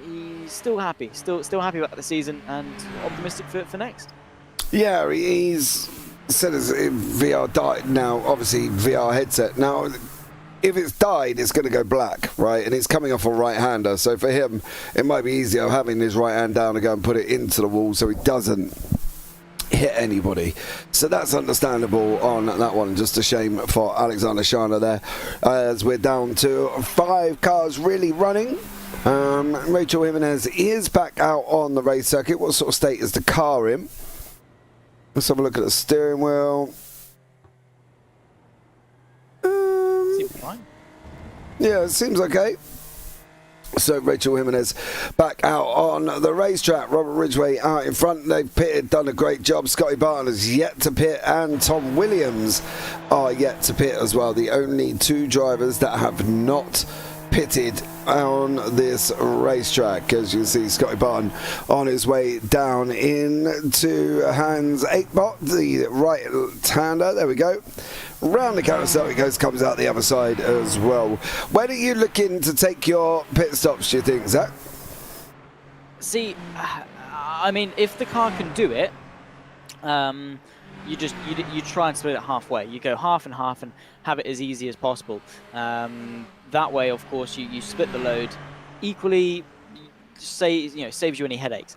he's still happy, still happy about the season and optimistic for next. Yeah, he's said his VR died. Now, obviously, VR headset. Now, if it's died, it's going to go black, right? And it's coming off a right-hander. So for him, it might be easier having his right hand down and go and put it into the wall so he doesn't hit anybody. So that's understandable on that one. Just a shame for Alexander Shana there. As we're down to 5 cars really running. Rachel Jimenez is back out on the race circuit. What sort of state is the car in? Let's have a look at the steering wheel. Seems fine. Yeah, it seems okay. So Rachel Jimenez back out on the racetrack. Robert Ridgway out in front. They've pitted, done a great job. Scotty Barton has yet to pit, and Tom Williams are yet to pit as well. The only 2 drivers that have not pitted on this racetrack. As you see, Scotty Barton on his way down into Hans Aikbot, the right-hander. There we go. Round the carousel it goes, comes out the other side as well. When are you looking to take your pit stops, do you think, Zach? See, I mean, if the car can do it, you try and split it halfway. You go half and half and have it as easy as possible. That way, of course, you split the load equally. Saves you any headaches.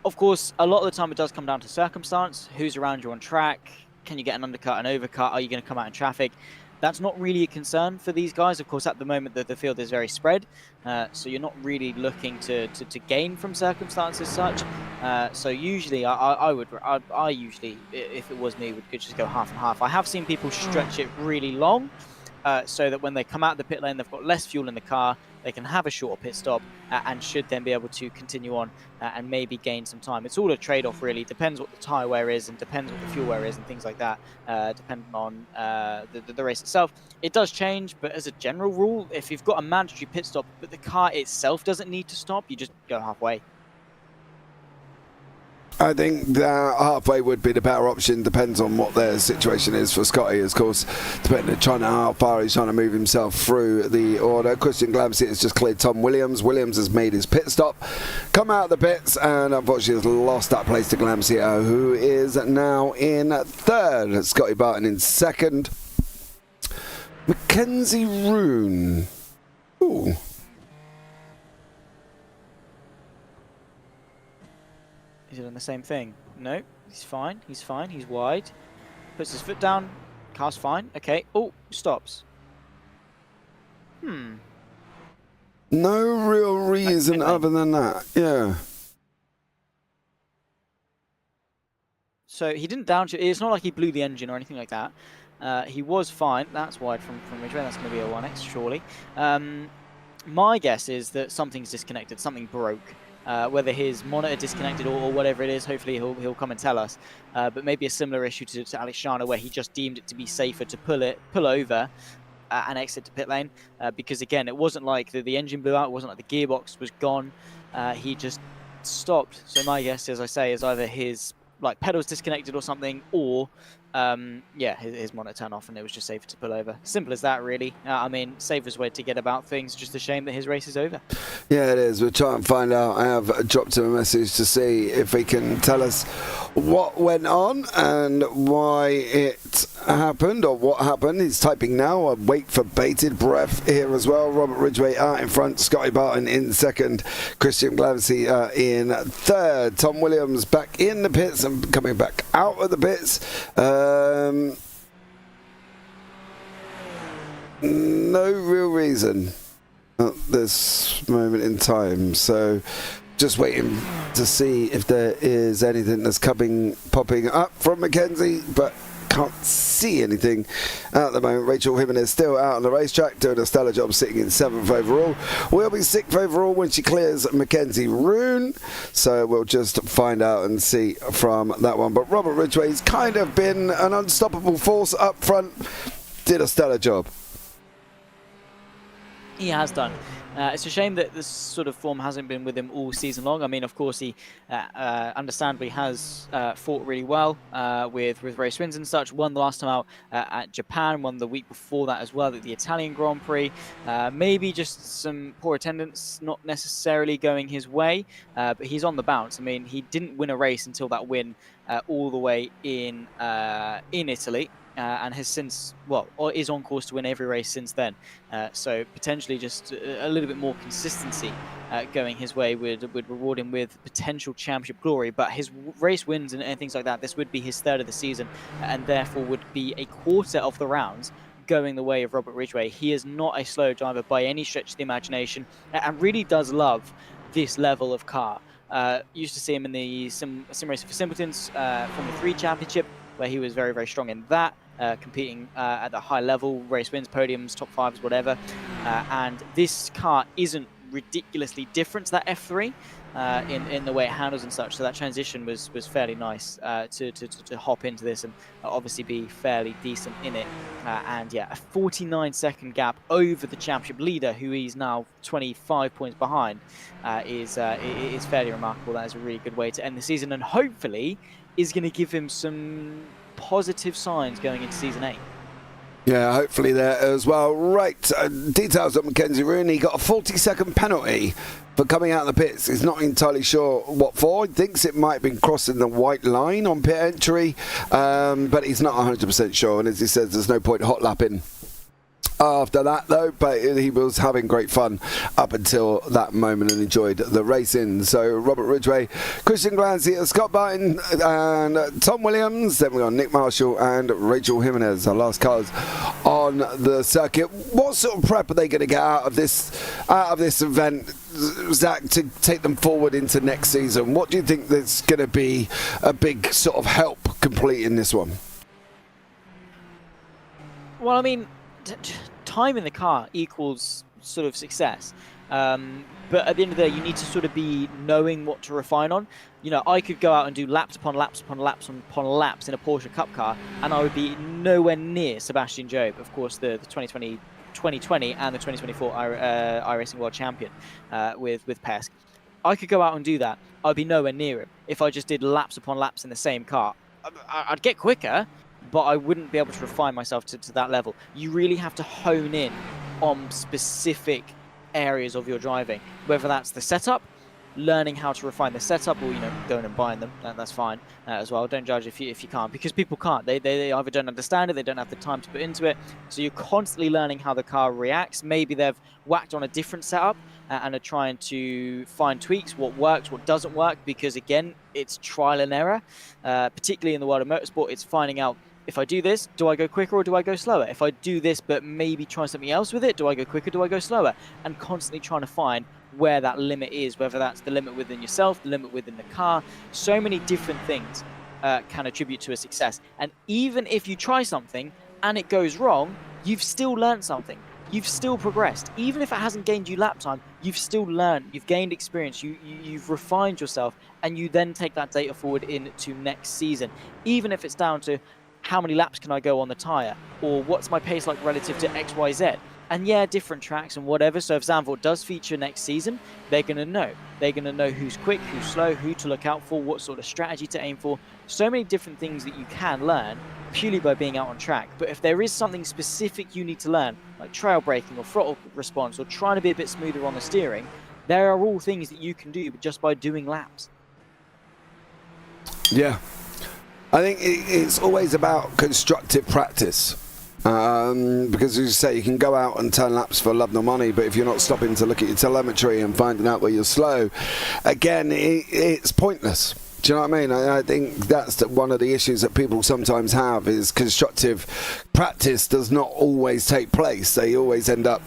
Of course, a lot of the time it does come down to circumstance. Who's around you on track? Can you get an undercut, an overcut? Are you going to come out in traffic? That's not really a concern for these guys. Of course, at the moment, the field is very spread, so you're not really looking to gain from circumstances such. So usually, I usually, if it was me, would just go half and half. I have seen people stretch it really long, so that when they come out of the pit lane, they've got less fuel in the car. They can have a shorter pit stop and should then be able to continue on and maybe gain some time. It's all a trade-off, really. Depends what the tyre wear is and depends what the fuel wear is and things like that, depending on the race itself. It does change, but as a general rule, if you've got a mandatory pit stop but the car itself doesn't need to stop, you just go halfway. I think that halfway would be the better option. Depends on what their situation is for Scotty, of course, depending on how far he's trying to move himself through the order. Christian Glamsey has just cleared Tom Williams. Williams has made his pit stop, come out of the pits, and unfortunately has lost that place to Glamsey, who is now in 3rd. Scotty Barton in 2nd. Mackenzie Roon. Ooh. Is it doing the same thing? No, he's fine. He's fine. He's wide. Puts his foot down. Car's fine. Okay. Oh, stops. No real reason other than that. Yeah. So he didn't downshift. It's not like he blew the engine or anything like that. He was fine. That's wide from Ridgway. That's going to be a 1x, surely. My guess is that something's disconnected. Something broke. Whether his monitor disconnected or whatever it is, hopefully he'll come and tell us. But maybe a similar issue to Alex Shana, where he just deemed it to be safer to pull over and exit to pit lane. Because again, it wasn't like the engine blew out, it wasn't like the gearbox was gone. He just stopped. So my guess, as I say, is either his pedals disconnected or something, or yeah, his monitor turned off and it was just safer to pull over. Simple as that, really. I mean, safest way to get about things. Just a shame that his race is over. Yeah, it is. We'll try and find out. I have dropped him a message to see if he can tell us what went on and why it happened, or what happened. He's typing now. I wait for bated breath here as well. Robert Ridgway out in front, Scotty Barton in second, Christian Glancy in third. Tom Williams back in the pits and coming back out of the pits. No real reason at this moment in time, so just waiting to see if there is anything that's popping up from Mackenzie, but can't see anything at the moment. Rachel Jimenez still out on the racetrack, doing a stellar job, sitting in 7th overall. Will be 6th overall when she clears Mackenzie Roon, so we'll just find out and see from that one. But Robert Ridgway's kind of been an unstoppable force up front, did a stellar job. He has done. It's a shame that this sort of form hasn't been with him all season long. I mean, of course, he understandably has fought really well with race wins and such. Won the last time out at Japan, won the week before that as well at the Italian Grand Prix. Maybe just some poor attendance, not necessarily going his way, but he's on the bounce. I mean, he didn't win a race until that win all the way in Italy. And has since, well, or is on course to win every race since then. So potentially just a little bit more consistency going his way would reward him with potential championship glory. But his race wins and things like that, this would be his 3rd of the season, and therefore would be a quarter of the rounds going the way of Robert Ridgway. He is not a slow driver by any stretch of the imagination, and really does love this level of car. Used to see him in the sim racing for simpletons from the 3 championship, where he was very, very strong in that. Competing at the high level, race wins, podiums, top 5s, whatever. And this car isn't ridiculously different to that F3 in the way it handles and such. So that transition was fairly nice to hop into this and obviously be fairly decent in it. And yeah, a 49-second gap over the championship leader, who he's now 25 points behind, is fairly remarkable. That is a really good way to end the season, and hopefully is going to give him some positive signs going into season 8. Yeah, hopefully there as well. Right, details on Mackenzie Rooney. He got a 40-second penalty for coming out of the pits. He's not entirely sure what for. He thinks it might have been crossing the white line on pit entry, but he's not 100% sure. And as he says, there's no point hot lapping after that though, but he was having great fun up until that moment and enjoyed the racing. So Robert Ridgway, Christian Glancy, Scott Barton and Tom Williams. Then we got Nick Marshall and Rachel Jimenez, our last cars on the circuit. What sort of prep are they going to get out of this event, Zach, to take them forward into next season? What do you think there's going to be a big sort of help completing this one? Well, I mean, time in the car equals sort of success, but at the end of the day, you need to sort of be knowing what to refine on. You know, I could go out and do laps upon laps upon laps upon laps in a Porsche Cup car, and I would be nowhere near Sebastian Job, of course, the 2020 and the 2024 iRacing World Champion with Pesk. I could go out and do that. I'd be nowhere near him. If I just did laps upon laps in the same car, I'd get quicker, but I wouldn't be able to refine myself to that level. You really have to hone in on specific areas of your driving, whether that's the setup, learning how to refine the setup, or, you know, going and buying them. That's fine as well. Don't judge if you can't, because people can't. They either don't understand it, they don't have the time to put into it. So you're constantly learning how the car reacts. Maybe they've whacked on a different setup and are trying to find tweaks, what works, what doesn't work, because again, it's trial and error. Particularly in the world of motorsport, it's finding out, if I do this, do I go quicker or do I go slower? If I do this but maybe try something else with it, do I go quicker, do I go slower? And constantly trying to find where that limit is, whether that's the limit within yourself, the limit within the car. So many different things can attribute to a success. And even if you try something and it goes wrong, you've still learned something. You've still progressed. Even if it hasn't gained you lap time, you've still learned, you've gained experience, you've refined yourself, and you then take that data forward into next season. Even if it's down to how many laps can I go on the tyre, or what's my pace like relative to XYZ. And yeah, different tracks and whatever. So if Zandvoort does feature next season, they're going to know. They're going to know who's quick, who's slow, who to look out for, what sort of strategy to aim for. So many different things that you can learn purely by being out on track. But if there is something specific you need to learn, like trail braking or throttle response or trying to be a bit smoother on the steering, there are all things that you can do just by doing laps. Yeah. I think it's always about constructive practice. Because as you say, you can go out and turn laps for love nor money, but if you're not stopping to look at your telemetry and finding out where you're slow, again, it's pointless. Do you know what I mean? I think that's one of the issues that people sometimes have, is constructive practice does not always take place. They always end up,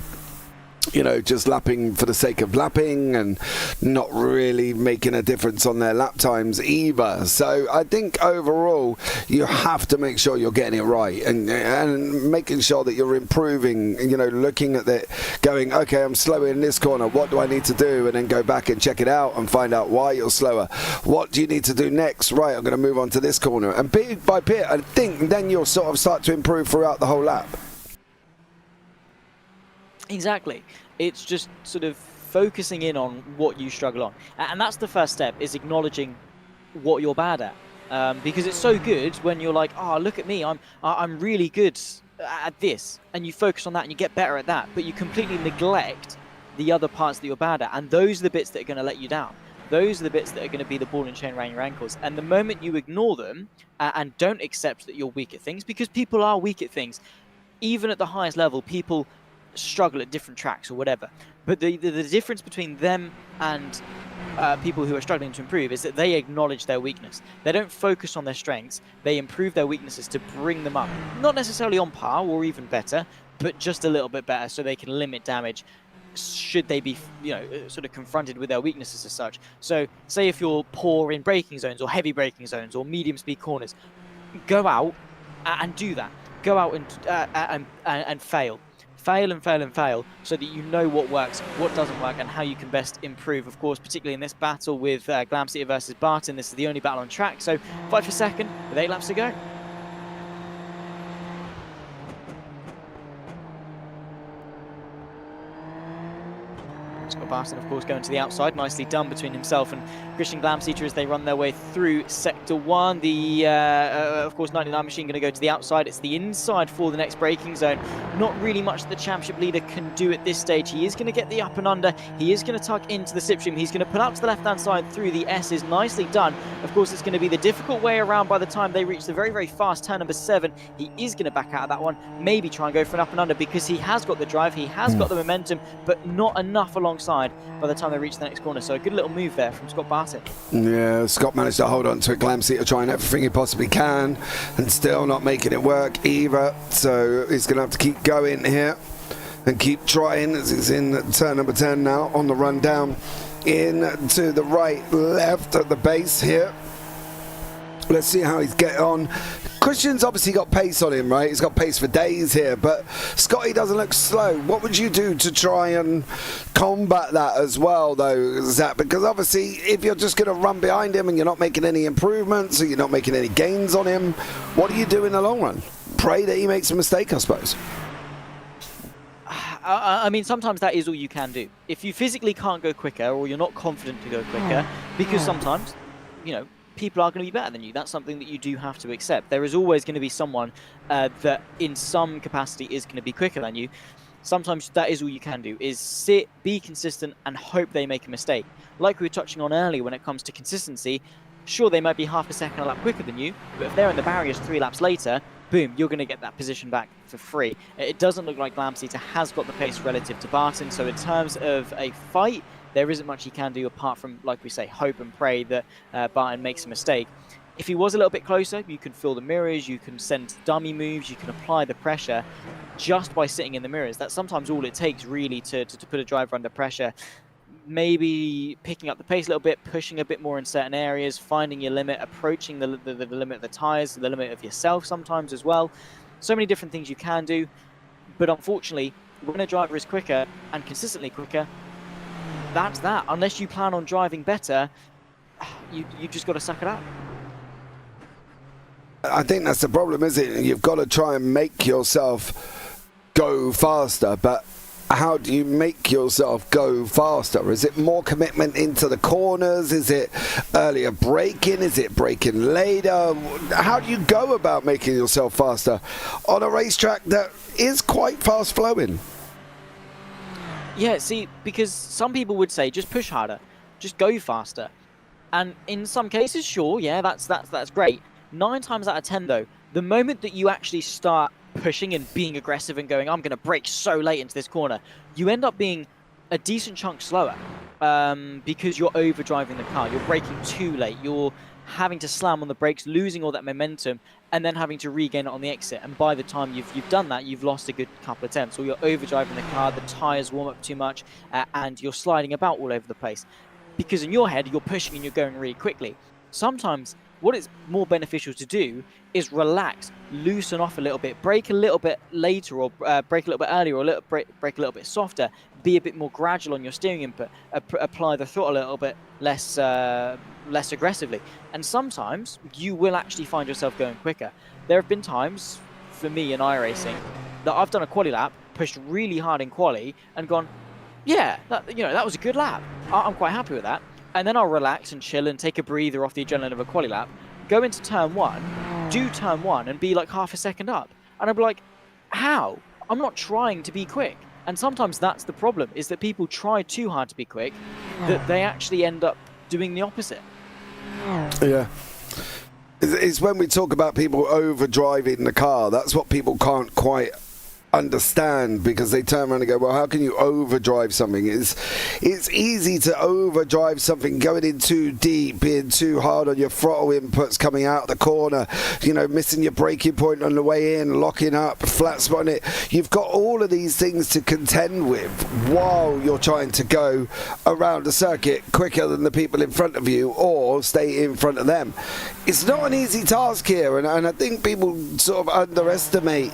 you know, just lapping for the sake of lapping and not really making a difference on their lap times either. So I think overall you have to make sure you're getting it right and making sure that you're improving, you know, looking at it, going, okay, I'm slower in this corner, what do I need to do? And then go back and check it out and find out why you're slower. What do you need to do next? Right, I'm going to move on to this corner. And bit by bit, I think then you'll sort of start to improve throughout the whole lap. Exactly. It's just sort of focusing in on what you struggle on. And that's the first step, is acknowledging what you're bad at. Because it's so good when you're like, oh, look at me, I'm really good at this. And you focus on that and you get better at that. But you completely neglect the other parts that you're bad at. And those are the bits that are going to let you down. Those are the bits that are going to be the ball and chain around your ankles. And the moment you ignore them and don't accept that you're weak at things, because people are weak at things, even at the highest level, people struggle at different tracks or whatever, but the difference between them and people who are struggling to improve is that they acknowledge their weakness. They don't focus on their strengths, they improve their weaknesses to bring them up, not necessarily on par or even better, but just a little bit better, so they can limit damage should they be, you know, sort of confronted with their weaknesses as such. So say if you're poor in braking zones or heavy braking zones or medium speed corners, go out and do that. Go out and fail. Fail and fail and fail, so that you know what works, what doesn't work, and how you can best improve. Of course, particularly in this battle with Glamseater versus Barton, this is the only battle on track, so fight for second with 8 laps to go. Scott Barton, of course, going to the outside. Nicely done between himself and Christian Glamseater as they run their way through Sector 1. The, of course, 99 Machine going to go to the outside. It's the inside for the next braking zone. Not really much the championship leader can do at this stage. He is going to get the up and under. He is going to tuck into the slipstream. He's going to put out to the left-hand side through the S's. Nicely done. Of course, it's going to be the difficult way around by the time they reach the very, very fast turn number 7. He is going to back out of that one. Maybe try and go for an up and under, because he has got the drive. He has got the momentum, but not enough alongside by the time they reach the next corner. So a good little move there from Scott Barton. Yeah, Scott managed to hold on to it. Glamseater trying everything he possibly can and still not making it work either. So he's going to have to keep going here and keep trying, as he's in turn number 10 now, on the run down in to the right, left at the base here. Let's see how he's getting on. Christian's obviously got pace on him, right? He's got pace for days here, but Scotty doesn't look slow. What would you do to try and combat that as well, though, Zach? Because obviously, if you're just going to run behind him and you're not making any improvements, or you're not making any gains on him, what do you do in the long run? Pray that he makes a mistake, I suppose. I mean, sometimes that is all you can do. If you physically can't go quicker, or you're not confident to go quicker, because sometimes, you know, people are going to be better than you. That's something that you do have to accept. There is always going to be someone that in some capacity is going to be quicker than you. Sometimes that is all you can do, is sit, be consistent, and hope they make a mistake. Like we were touching on earlier when it comes to consistency, sure, they might be half a second a lap quicker than you, but if they're in the barriers 3 laps later, boom, you're going to get that position back for free. It doesn't look like Glamseater has got the pace relative to Barton, so in terms of a fight, there isn't much he can do apart from, like we say, hope and pray that Barton makes a mistake. If he was a little bit closer, you can fill the mirrors, you can send dummy moves, you can apply the pressure just by sitting in the mirrors. That's sometimes all it takes, really, to put a driver under pressure. Maybe picking up the pace a little bit, pushing a bit more in certain areas, finding your limit, approaching the limit of the tyres, the limit of yourself sometimes as well. So many different things you can do. But unfortunately, when a driver is quicker and consistently quicker, that's that. Unless you plan on driving better, you just got to suck it up. I think that's the problem, isn't it? You've got to try and make yourself go faster, but how do you make yourself go faster? Is it more commitment into the corners? Is it earlier braking? Is it braking later? How do you go about making yourself faster on a racetrack that is quite fast flowing? Yeah, see, because some people would say just push harder, just go faster. And in some cases, sure, yeah, that's great. 9 times out of 10 though, the moment that you actually start pushing and being aggressive and going, I'm going to brake so late into this corner, you end up being a decent chunk slower because you're overdriving the car. You're braking too late. You're having to slam on the brakes, losing all that momentum, and then having to regain it on the exit. And by the time you've done that, you've lost a good couple of tenths, or you're overdriving the car, the tyres warm up too much, and you're sliding about all over the place. Because in your head, you're pushing and you're going really quickly. Sometimes what it's more beneficial to do is relax, loosen off a little bit, brake a little bit later, or brake a little bit earlier, or brake a little bit softer, be a bit more gradual on your steering input, apply the throttle a little bit less aggressively. And sometimes you will actually find yourself going quicker. There have been times for me in iRacing that I've done a quali lap, pushed really hard in quali, and gone, yeah, that was a good lap. I'm quite happy with that. And then I'll relax and chill and take a breather off the adrenaline of a quali lap, go into turn 1, do turn 1 and be like half a second up. And I'll be like, how? I'm not trying to be quick. And sometimes that's the problem, is that people try too hard to be quick, that they actually end up doing the opposite. Yeah. It's when we talk about people overdriving the car, that's what people can't quite understand, because they turn around and go, well, how can you overdrive something? It's easy to overdrive something, going in too deep, being too hard on your throttle inputs coming out the corner, missing your braking point on the way in, locking up, flat spotting it. You've got all of these things to contend with while you're trying to go around the circuit quicker than the people in front of you, or stay in front of them. It's not an easy task here, and I think people sort of underestimate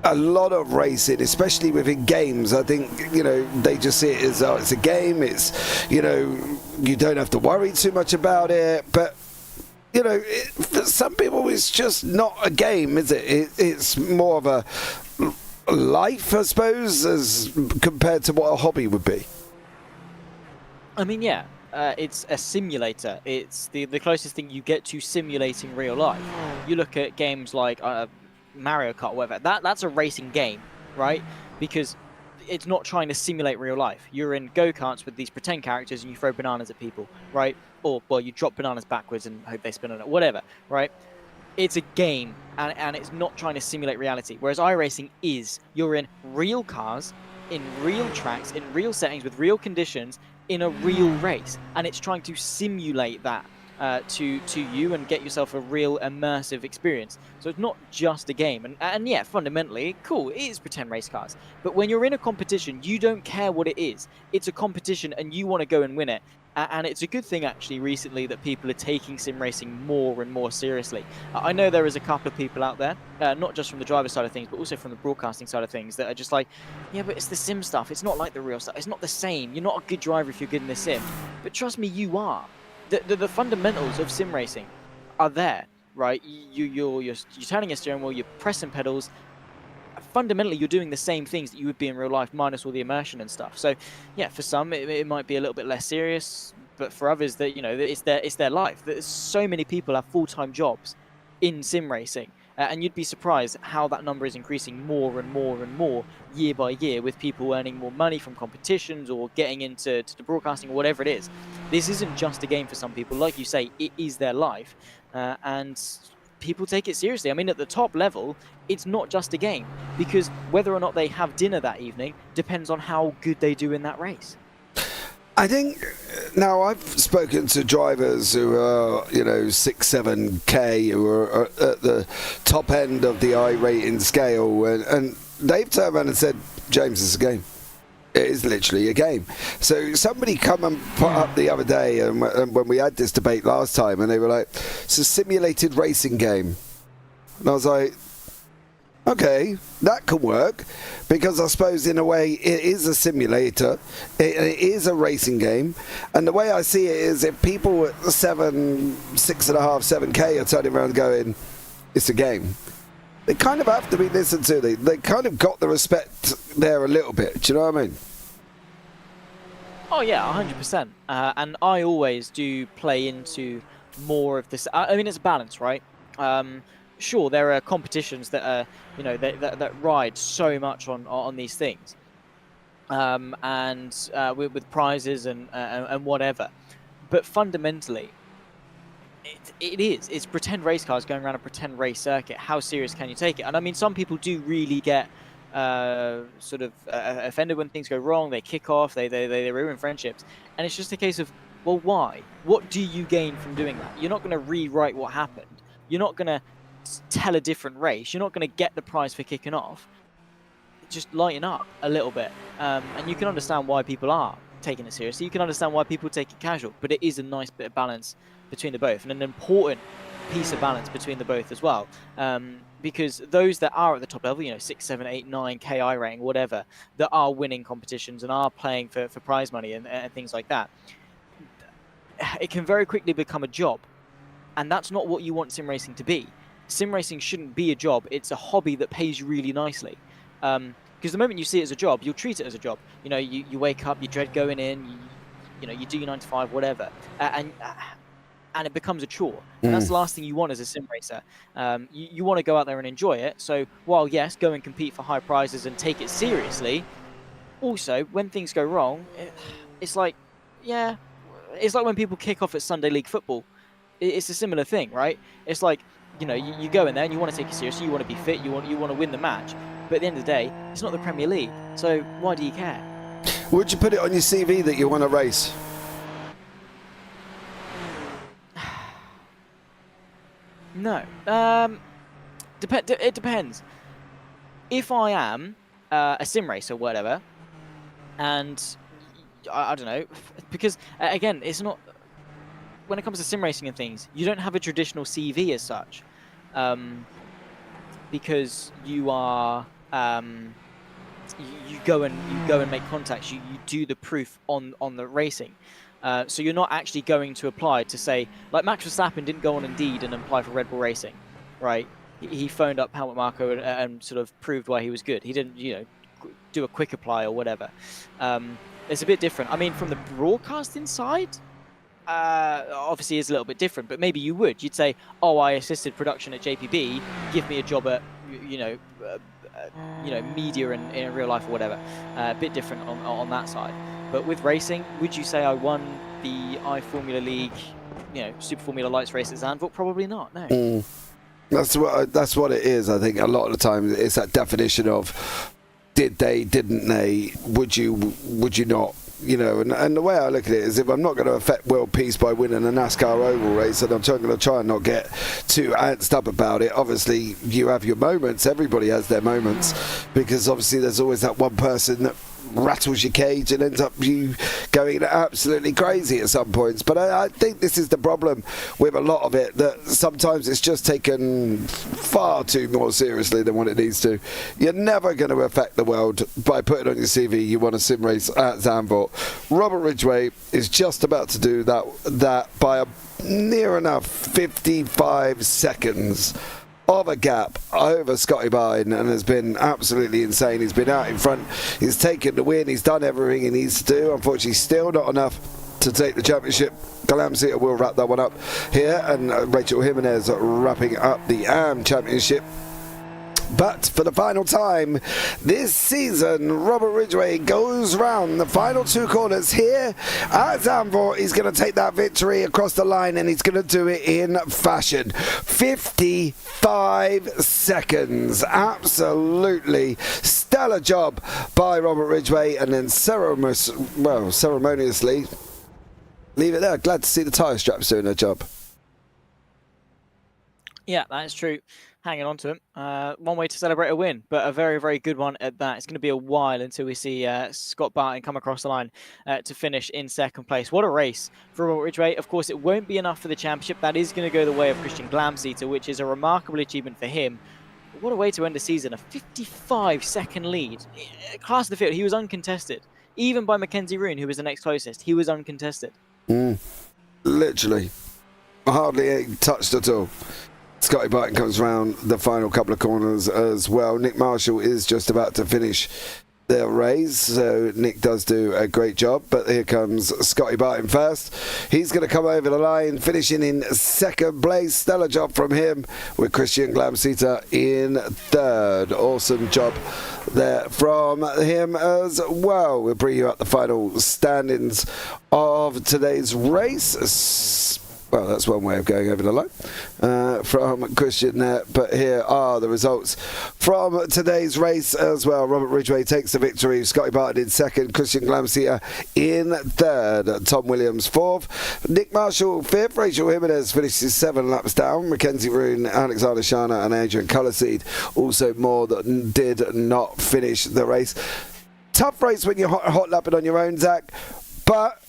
a lot of racing, especially within games. I think, they just see it as, oh, it's a game, it's, you don't have to worry too much about it, but, for some people it's just not a game, is it? It's more of a life, I suppose, as compared to what a hobby would be. I mean, yeah, it's a simulator. It's the closest thing you get to simulating real life. You look at games like Mario Kart, whatever, that's a racing game, right? Because it's not trying to simulate real life. You're in go-karts with these pretend characters and you throw bananas at people, right? Or, well, you drop bananas backwards and hope they spin on it, whatever, right? It's a game, and it's not trying to simulate reality. Whereas iRacing is, you're in real cars, in real tracks, in real settings, with real conditions, in a real race. And it's trying to simulate that to you and get yourself a real immersive experience. So it's not just a game, and yeah, fundamentally cool, it is pretend race cars, but when you're in a competition, you don't care what it is. It's a competition and you want to go and win it. And it's a good thing actually recently that people are taking sim racing more and more seriously. I know there is a couple of people out there, not just from the driver side of things, but also from the broadcasting side of things, that are just like, yeah, but it's the sim stuff, it's not like the real stuff, it's not the same, you're not a good driver if you're good in the sim. But trust me, you are. The fundamentals of sim racing are there, right? You're turning a steering wheel, you're pressing pedals. Fundamentally, you're doing the same things that you would be in real life, minus all the immersion and stuff. So, yeah, for some it might be a little bit less serious, but for others, that it's their life. There's so many people have full-time jobs in sim racing, and you'd be surprised how that number is increasing more and more and more year by year, with people earning more money from competitions or getting into the broadcasting or whatever it is. This isn't just a game for some people. Like you say, it is their life, and people take it seriously. I mean, at the top level, it's not just a game, because whether or not they have dinner that evening depends on how good they do in that race. I think, now I've spoken to drivers who are, 6-7K, who are at the top end of the I rating scale, and they've turned around and said, James, it's a game. It is literally a game. So somebody come and put up the other day, and when we had this debate last time, and they were like, it's a simulated racing game. And I was like, okay, that can work, because I suppose in a way it is a simulator, it is a racing game, and the way I see it is, if people at 6.5, 7K are turning around going, it's a game, they kind of have to be listened to. They kind of got the respect there a little bit. Do you know what I mean? Oh yeah, 100%. And I always do play into more of this. I mean, it's a balance, right? Sure, there are competitions that are, you know, that ride so much on these things, and with prizes and whatever. But fundamentally, it's pretend race cars going around a pretend race circuit. How serious can you take it? And I mean, some people do really get sort of offended when things go wrong. They kick off, they ruin friendships, and it's just a case of, well, why? What do you gain from doing that? You're not going to rewrite what happened. You're not going to tell a different race. You're not going to get the prize for kicking off. Just lighten up a little bit, and you can understand why people are taking it seriously. You can understand why people take it casual, but it is a nice bit of balance between the both, and an important piece of balance between the both as well. Because those that are at the top level, you know, 6, 7, 8, 9 KI rating, whatever, that are winning competitions and are playing for prize money and things like that, it can very quickly become a job, and that's not what you want sim racing to be. Sim racing shouldn't be a job. It's a hobby that pays you really nicely. Because the moment you see it as a job, you'll treat it as a job. You know, you wake up, you dread going in, you know, you do your 9 to 5, whatever, and it becomes a chore. And that's the last thing you want as a sim racer. You want to go out there and enjoy it. So while, yes, go and compete for high prizes and take it seriously, also, when things go wrong, it's like, yeah, it's like when people kick off at Sunday League football. It's a similar thing, right? It's like, you know, you go in there and you want to take it seriously, you want to be fit, you want to win the match. But at the end of the day, it's not the Premier League. So why do you care? Would you put it on your CV that you want to race? No. It depends. If I am a sim racer or whatever, and I don't know, because again, it's not, when it comes to sim racing and things, you don't have a traditional CV as such, because you are you go and make contacts. You do the proof on the racing. So you're not actually going to apply to say, like Max Verstappen didn't go on Indeed and apply for Red Bull Racing, right? He phoned up Helmut Marko and sort of proved why he was good. He didn't, you know, do a quick apply or whatever. It's a bit different. I mean, from the broadcasting side, obviously it's a little bit different, but maybe you would. You'd say, oh, I assisted production at JPB, give me a job at, you know, media in real life or whatever. A bit different on that side. But with racing, would you say I won the iFormula League, you know, Super Formula Lights race at Zandvoort? Probably not, no. That's what it is. I think a lot of the time it's that definition of did they, didn't they, would you not, you know, and the way I look at it is, if I'm not going to affect world peace by winning a NASCAR oval race, and I'm going to try and not get too antsed up about it. Obviously, you have your moments. Everybody has their moments, because obviously there's always that one person that rattles your cage and ends up you going absolutely crazy at some points. But I think this is the problem with a lot of it, that sometimes it's just taken far too more seriously than what it needs to. You're never going to affect the world by putting on your CV you want a sim race at Zandvoort. Robert Ridgway is just about to do that by a near enough 55 seconds of a gap over Scotty Byrne, and has been absolutely insane. He's been out in front, he's taken the win, he's done everything he needs to do. Unfortunately, still not enough to take the championship. Calamity will wrap that one up here, and Rachel Jimenez wrapping up the AM championship. But for the final time this season, Robert Ridgway goes round the final 2 corners here at Zandvoort. He's going to take that victory across the line, and he's going to do it in fashion. 55 seconds. Absolutely stellar job by Robert Ridgway, and then ceremoniously leave it there. Glad to see the tyre straps doing their job. Yeah, that is true. Hanging on to him. One way to celebrate a win, but a very, very good one at that. It's going to be a while until we see Scott Barton come across the line to finish in second place. What a race for Robert Ridgway. Of course, it won't be enough for the championship. That is going to go the way of Christian Glamseater, which is a remarkable achievement for him. But what a way to end the season. A 55-second lead. Class of the field, he was uncontested. Even by Mackenzie Roon, who was the next closest, he was uncontested. Literally. Hardly touched at all. Scotty Barton comes round the final couple of corners as well. Nick Marshall is just about to finish their race, so Nick does do a great job, but here comes Scotty Barton first. He's going to come over the line, finishing in second place. Stellar job from him, with Christian Glamseter in third. Awesome job there from him as well. We'll bring you up the final standings of today's race. Well, that's one way of going over the line from Christian there. But here are the results from today's race as well. Robert Ridgway takes the victory. Scotty Barton in second. Christian Glamseter in third. Tom Williams fourth. Nick Marshall fifth. Rachel Jimenez finishes 7 laps down. Mackenzie Roon, Alexander Shana and Adrian Colourseed also more that did not finish the race. Tough race when you're hot lapping on your own, Zach. But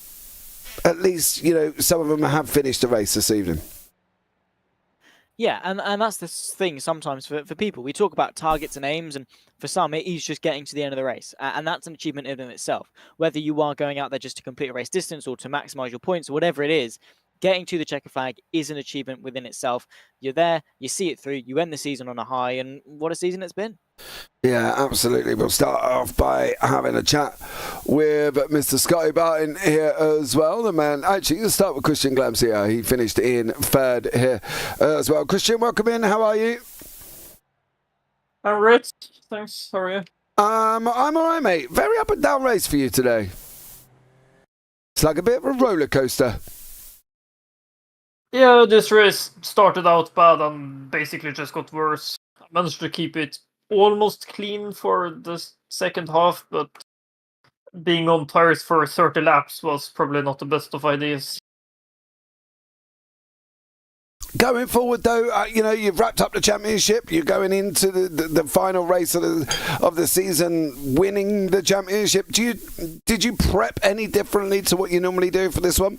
at least, you know, some of them have finished the race this evening. Yeah, and that's the thing sometimes for people. We talk about targets and aims, and for some, it is just getting to the end of the race. And that's an achievement in itself. Whether you are going out there just to complete a race distance or to maximise your points or whatever it is, getting to the checker flag is an achievement within itself. You're there, you see it through, you end the season on a high, and what a season it's been. Yeah, absolutely. We'll start off by having a chat with Mr. Scotty Barton here as well. The man, actually, let's start with Christian Glamseter. He finished in third here as well. Christian, welcome in. How are you? I'm great. Thanks. How are you? I'm all right, mate. Very up and down race for you today. It's like a bit of a roller coaster. Yeah, this race started out bad and basically just got worse. I managed to keep it almost clean for the second half, but being on tires for 30 laps was probably not the best of ideas. Going forward, though, you know, you've wrapped up the championship. You're going into the final race of the season, winning the championship. Did you prep any differently to what you normally do for this one?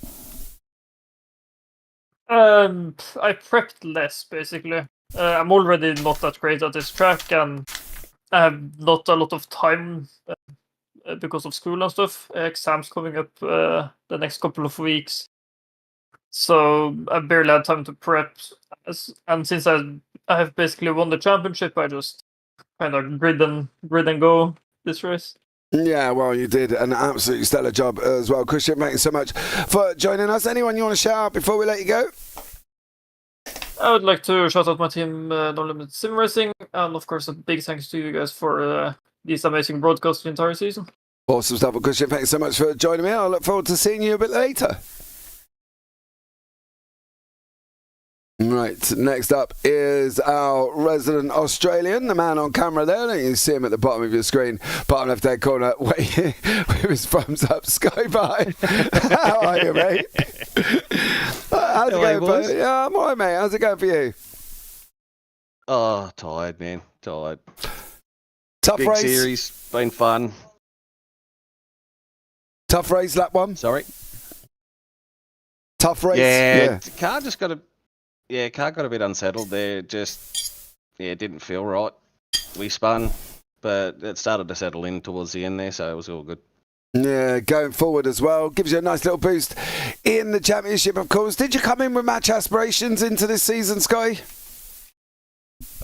I prepped less, basically. I'm already not that great at this track, and I have not a lot of time because of school and stuff. Exams coming up the next couple of weeks. So I barely had time to prep. And since I have basically won the championship, I just kind of grid and go this race. Yeah, well, you did an absolutely stellar job as well. Christian, thank you so much for joining us. Anyone you want to shout out before we let you go? I would like to shout out my team, No Limit Sim Racing, and of course a big thanks to you guys for these amazing broadcasts the entire season. Awesome stuff. Well, Christian, thanks so much for joining me. I look forward to seeing you a bit later. Right, next up is our resident Australian, the man on camera there. You see him at the bottom of your screen, bottom left-hand corner, waiting with his thumbs up. Sky Barton. How are you, mate? How's it going, boys? Yeah, I'm all right, mate. How's it going for you? Oh, tired, man. Tired. Tough Big race. series, been fun. Tough race, lap one. Sorry. Tough race. Yeah. Car just got a. Yeah, car got a bit unsettled there. Just, it didn't feel right. We spun, but it started to settle in towards the end there, so it was all good. Yeah, going forward as well. Gives you a nice little boost in the championship, of course. Did you come in with match aspirations into this season, Sky?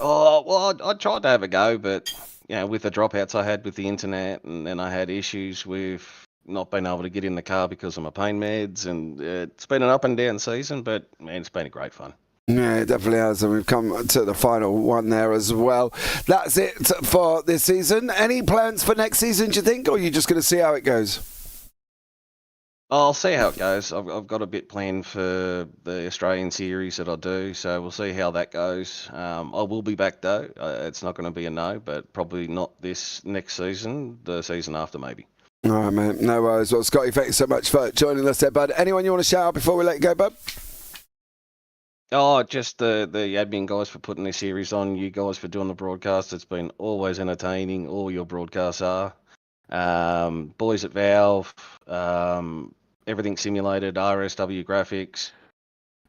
Oh, well, I tried to have a go, but, you know, with the dropouts I had with the internet, and then I had issues with not being able to get in the car because of my pain meds, and it's been an up and down season, but, man, it's been a great fun. Yeah, it definitely has, and we've come to the final one there as well. That's it for this season. Any plans for next season, do you think, or are you just going to see how it goes? I'll see how it goes. I've got a bit planned for the Australian series that I do, so we'll see how that goes. I will be back, though. It's not going to be a no, but probably not this next season, the season after maybe. All right, man. No worries. Well, Scotty, thank you so much for joining us there, bud. Anyone you want to shout out before we let you go, bud? Oh, just the admin guys for putting this series on, you guys for doing the broadcast. It's been always entertaining. All your broadcasts are. Boys at Valve, everything simulated, RSW graphics,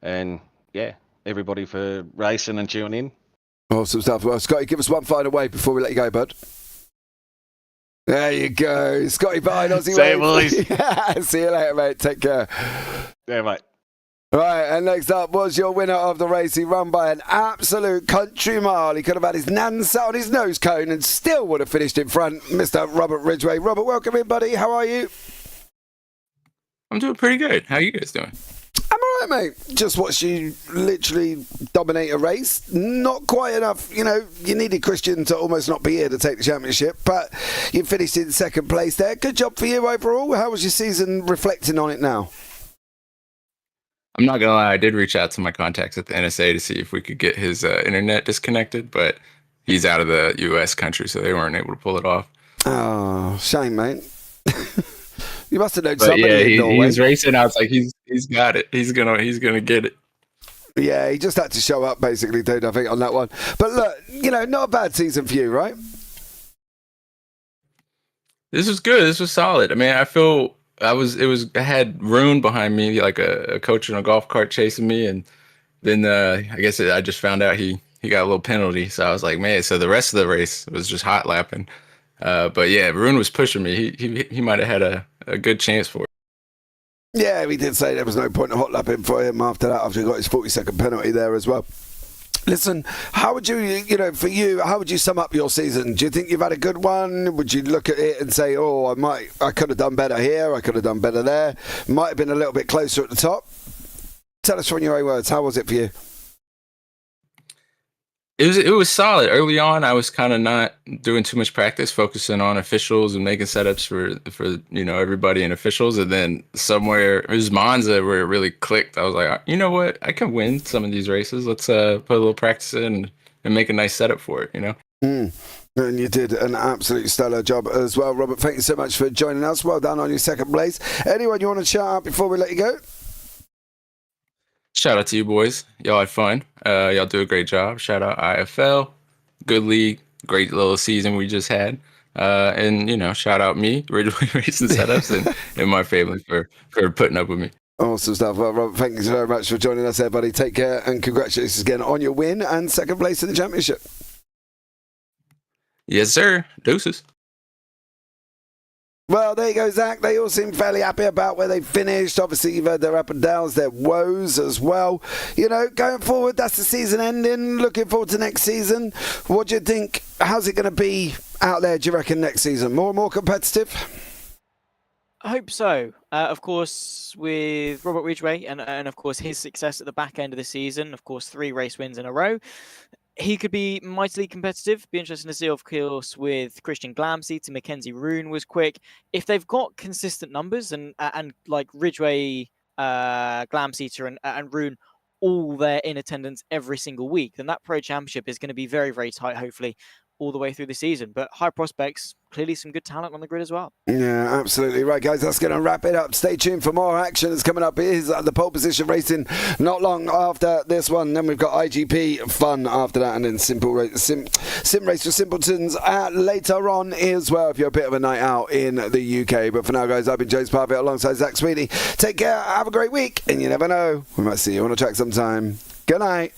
and yeah, everybody for racing and tuning in. Awesome stuff. Well, Scotty, give us one final wave before we let you go, bud. There you go. Scotty Barton, Aussie See you, boys. See you later, mate. Take care. Yeah, mate. Right, and next up was your winner of the race. He run by an absolute country mile. He could have had his nan sat on his nose cone and still would have finished in front, Mr. Robert Ridgway. Robert, welcome in, buddy. How are you? I'm doing pretty good. How are you guys doing? I'm all right, mate. Just watched you literally dominate a race. Not quite enough. You know, you needed Christian to almost not be here to take the championship, but you finished in second place there. Good job for you overall. How was your season reflecting on it now? I'm not gonna lie, I did reach out to my contacts at the NSA to see if we could get his internet disconnected, but he's out of the U.S. country, so they weren't able to pull it off. Oh, shame, mate. You must have known But somebody yeah, in Norway. he was racing. I was like, he's got it. He's gonna get it. Yeah, he just had to show up, basically, dude, I think, on that one. But look, you know, not a bad season for you, right? This was good. This was solid. I mean, I had Rune behind me, like a coach in a golf cart chasing me, and then I guess I just found out he got a little penalty. So I was like, man. So the rest of the race was just hot lapping. But yeah, Rune was pushing me. He might have had a good chance for it. Yeah, we did say there was no point in hot lapping for him after that, after he got his 40-second penalty there as well. Listen, how would for you, how would you sum up your season? Do you think you've had a good one? Would you look at it and say, oh, I could have done better here, I could have done better there, might have been a little bit closer at the top? Tell us from your own words, how was it for you? It was solid. Early on, I was kind of not doing too much practice, focusing on officials and making setups for everybody and officials. And then somewhere it was Monza where it really clicked. I was like, you know what, I can win some of these races. Let's put a little practice in and make a nice setup for it. And you did an absolutely stellar job as well, Robert. Thank you so much for joining us. Well done on your second place. Anyone you want to shout out before we let you go? Shout out to you boys. Y'all had fun. Y'all do a great job. Shout out iFL. Good league. Great little season we just had. And, shout out me, Ridgway Racing Setups, and my family for putting up with me. Awesome stuff. Well, Robert, thank you very much for joining us there, buddy. Take care and congratulations again on your win and second place in the championship. Yes, sir. Deuces. Well, there you go, Zach. They all seem fairly happy about where they finished. Obviously, you've heard their up and downs, their woes as well. Going forward, that's the season ending. Looking forward to next season. What do you think? How's it going to be out there, do you reckon, next season? More and more competitive? I hope so. Of course, with Robert Ridgway and of course, his success at the back end of the season, of course, 3 race wins in a row. He could be mightily competitive. Be interesting to see, of course, with Christian Glamseat and Mackenzie Rune was quick. If they've got consistent numbers and like Ridgway, Glamseater and Rune all there in attendance every single week, then that Pro Championship is going to be very, very tight, hopefully, all the way through the season. But high prospects, clearly some good talent on the grid as well. Yeah, absolutely. Right, guys, that's going to wrap it up. Stay tuned for more action that's coming up. Here's the pole position racing not long after this one. Then we've got IGP fun after that, and then sim race for simpletons later on as well, if you're a bit of a night out in the UK. But for now, guys, I've been James Parfitt alongside Zach Sweeney. Take care, have a great week, and you never know, we might see you on a track sometime. Good night.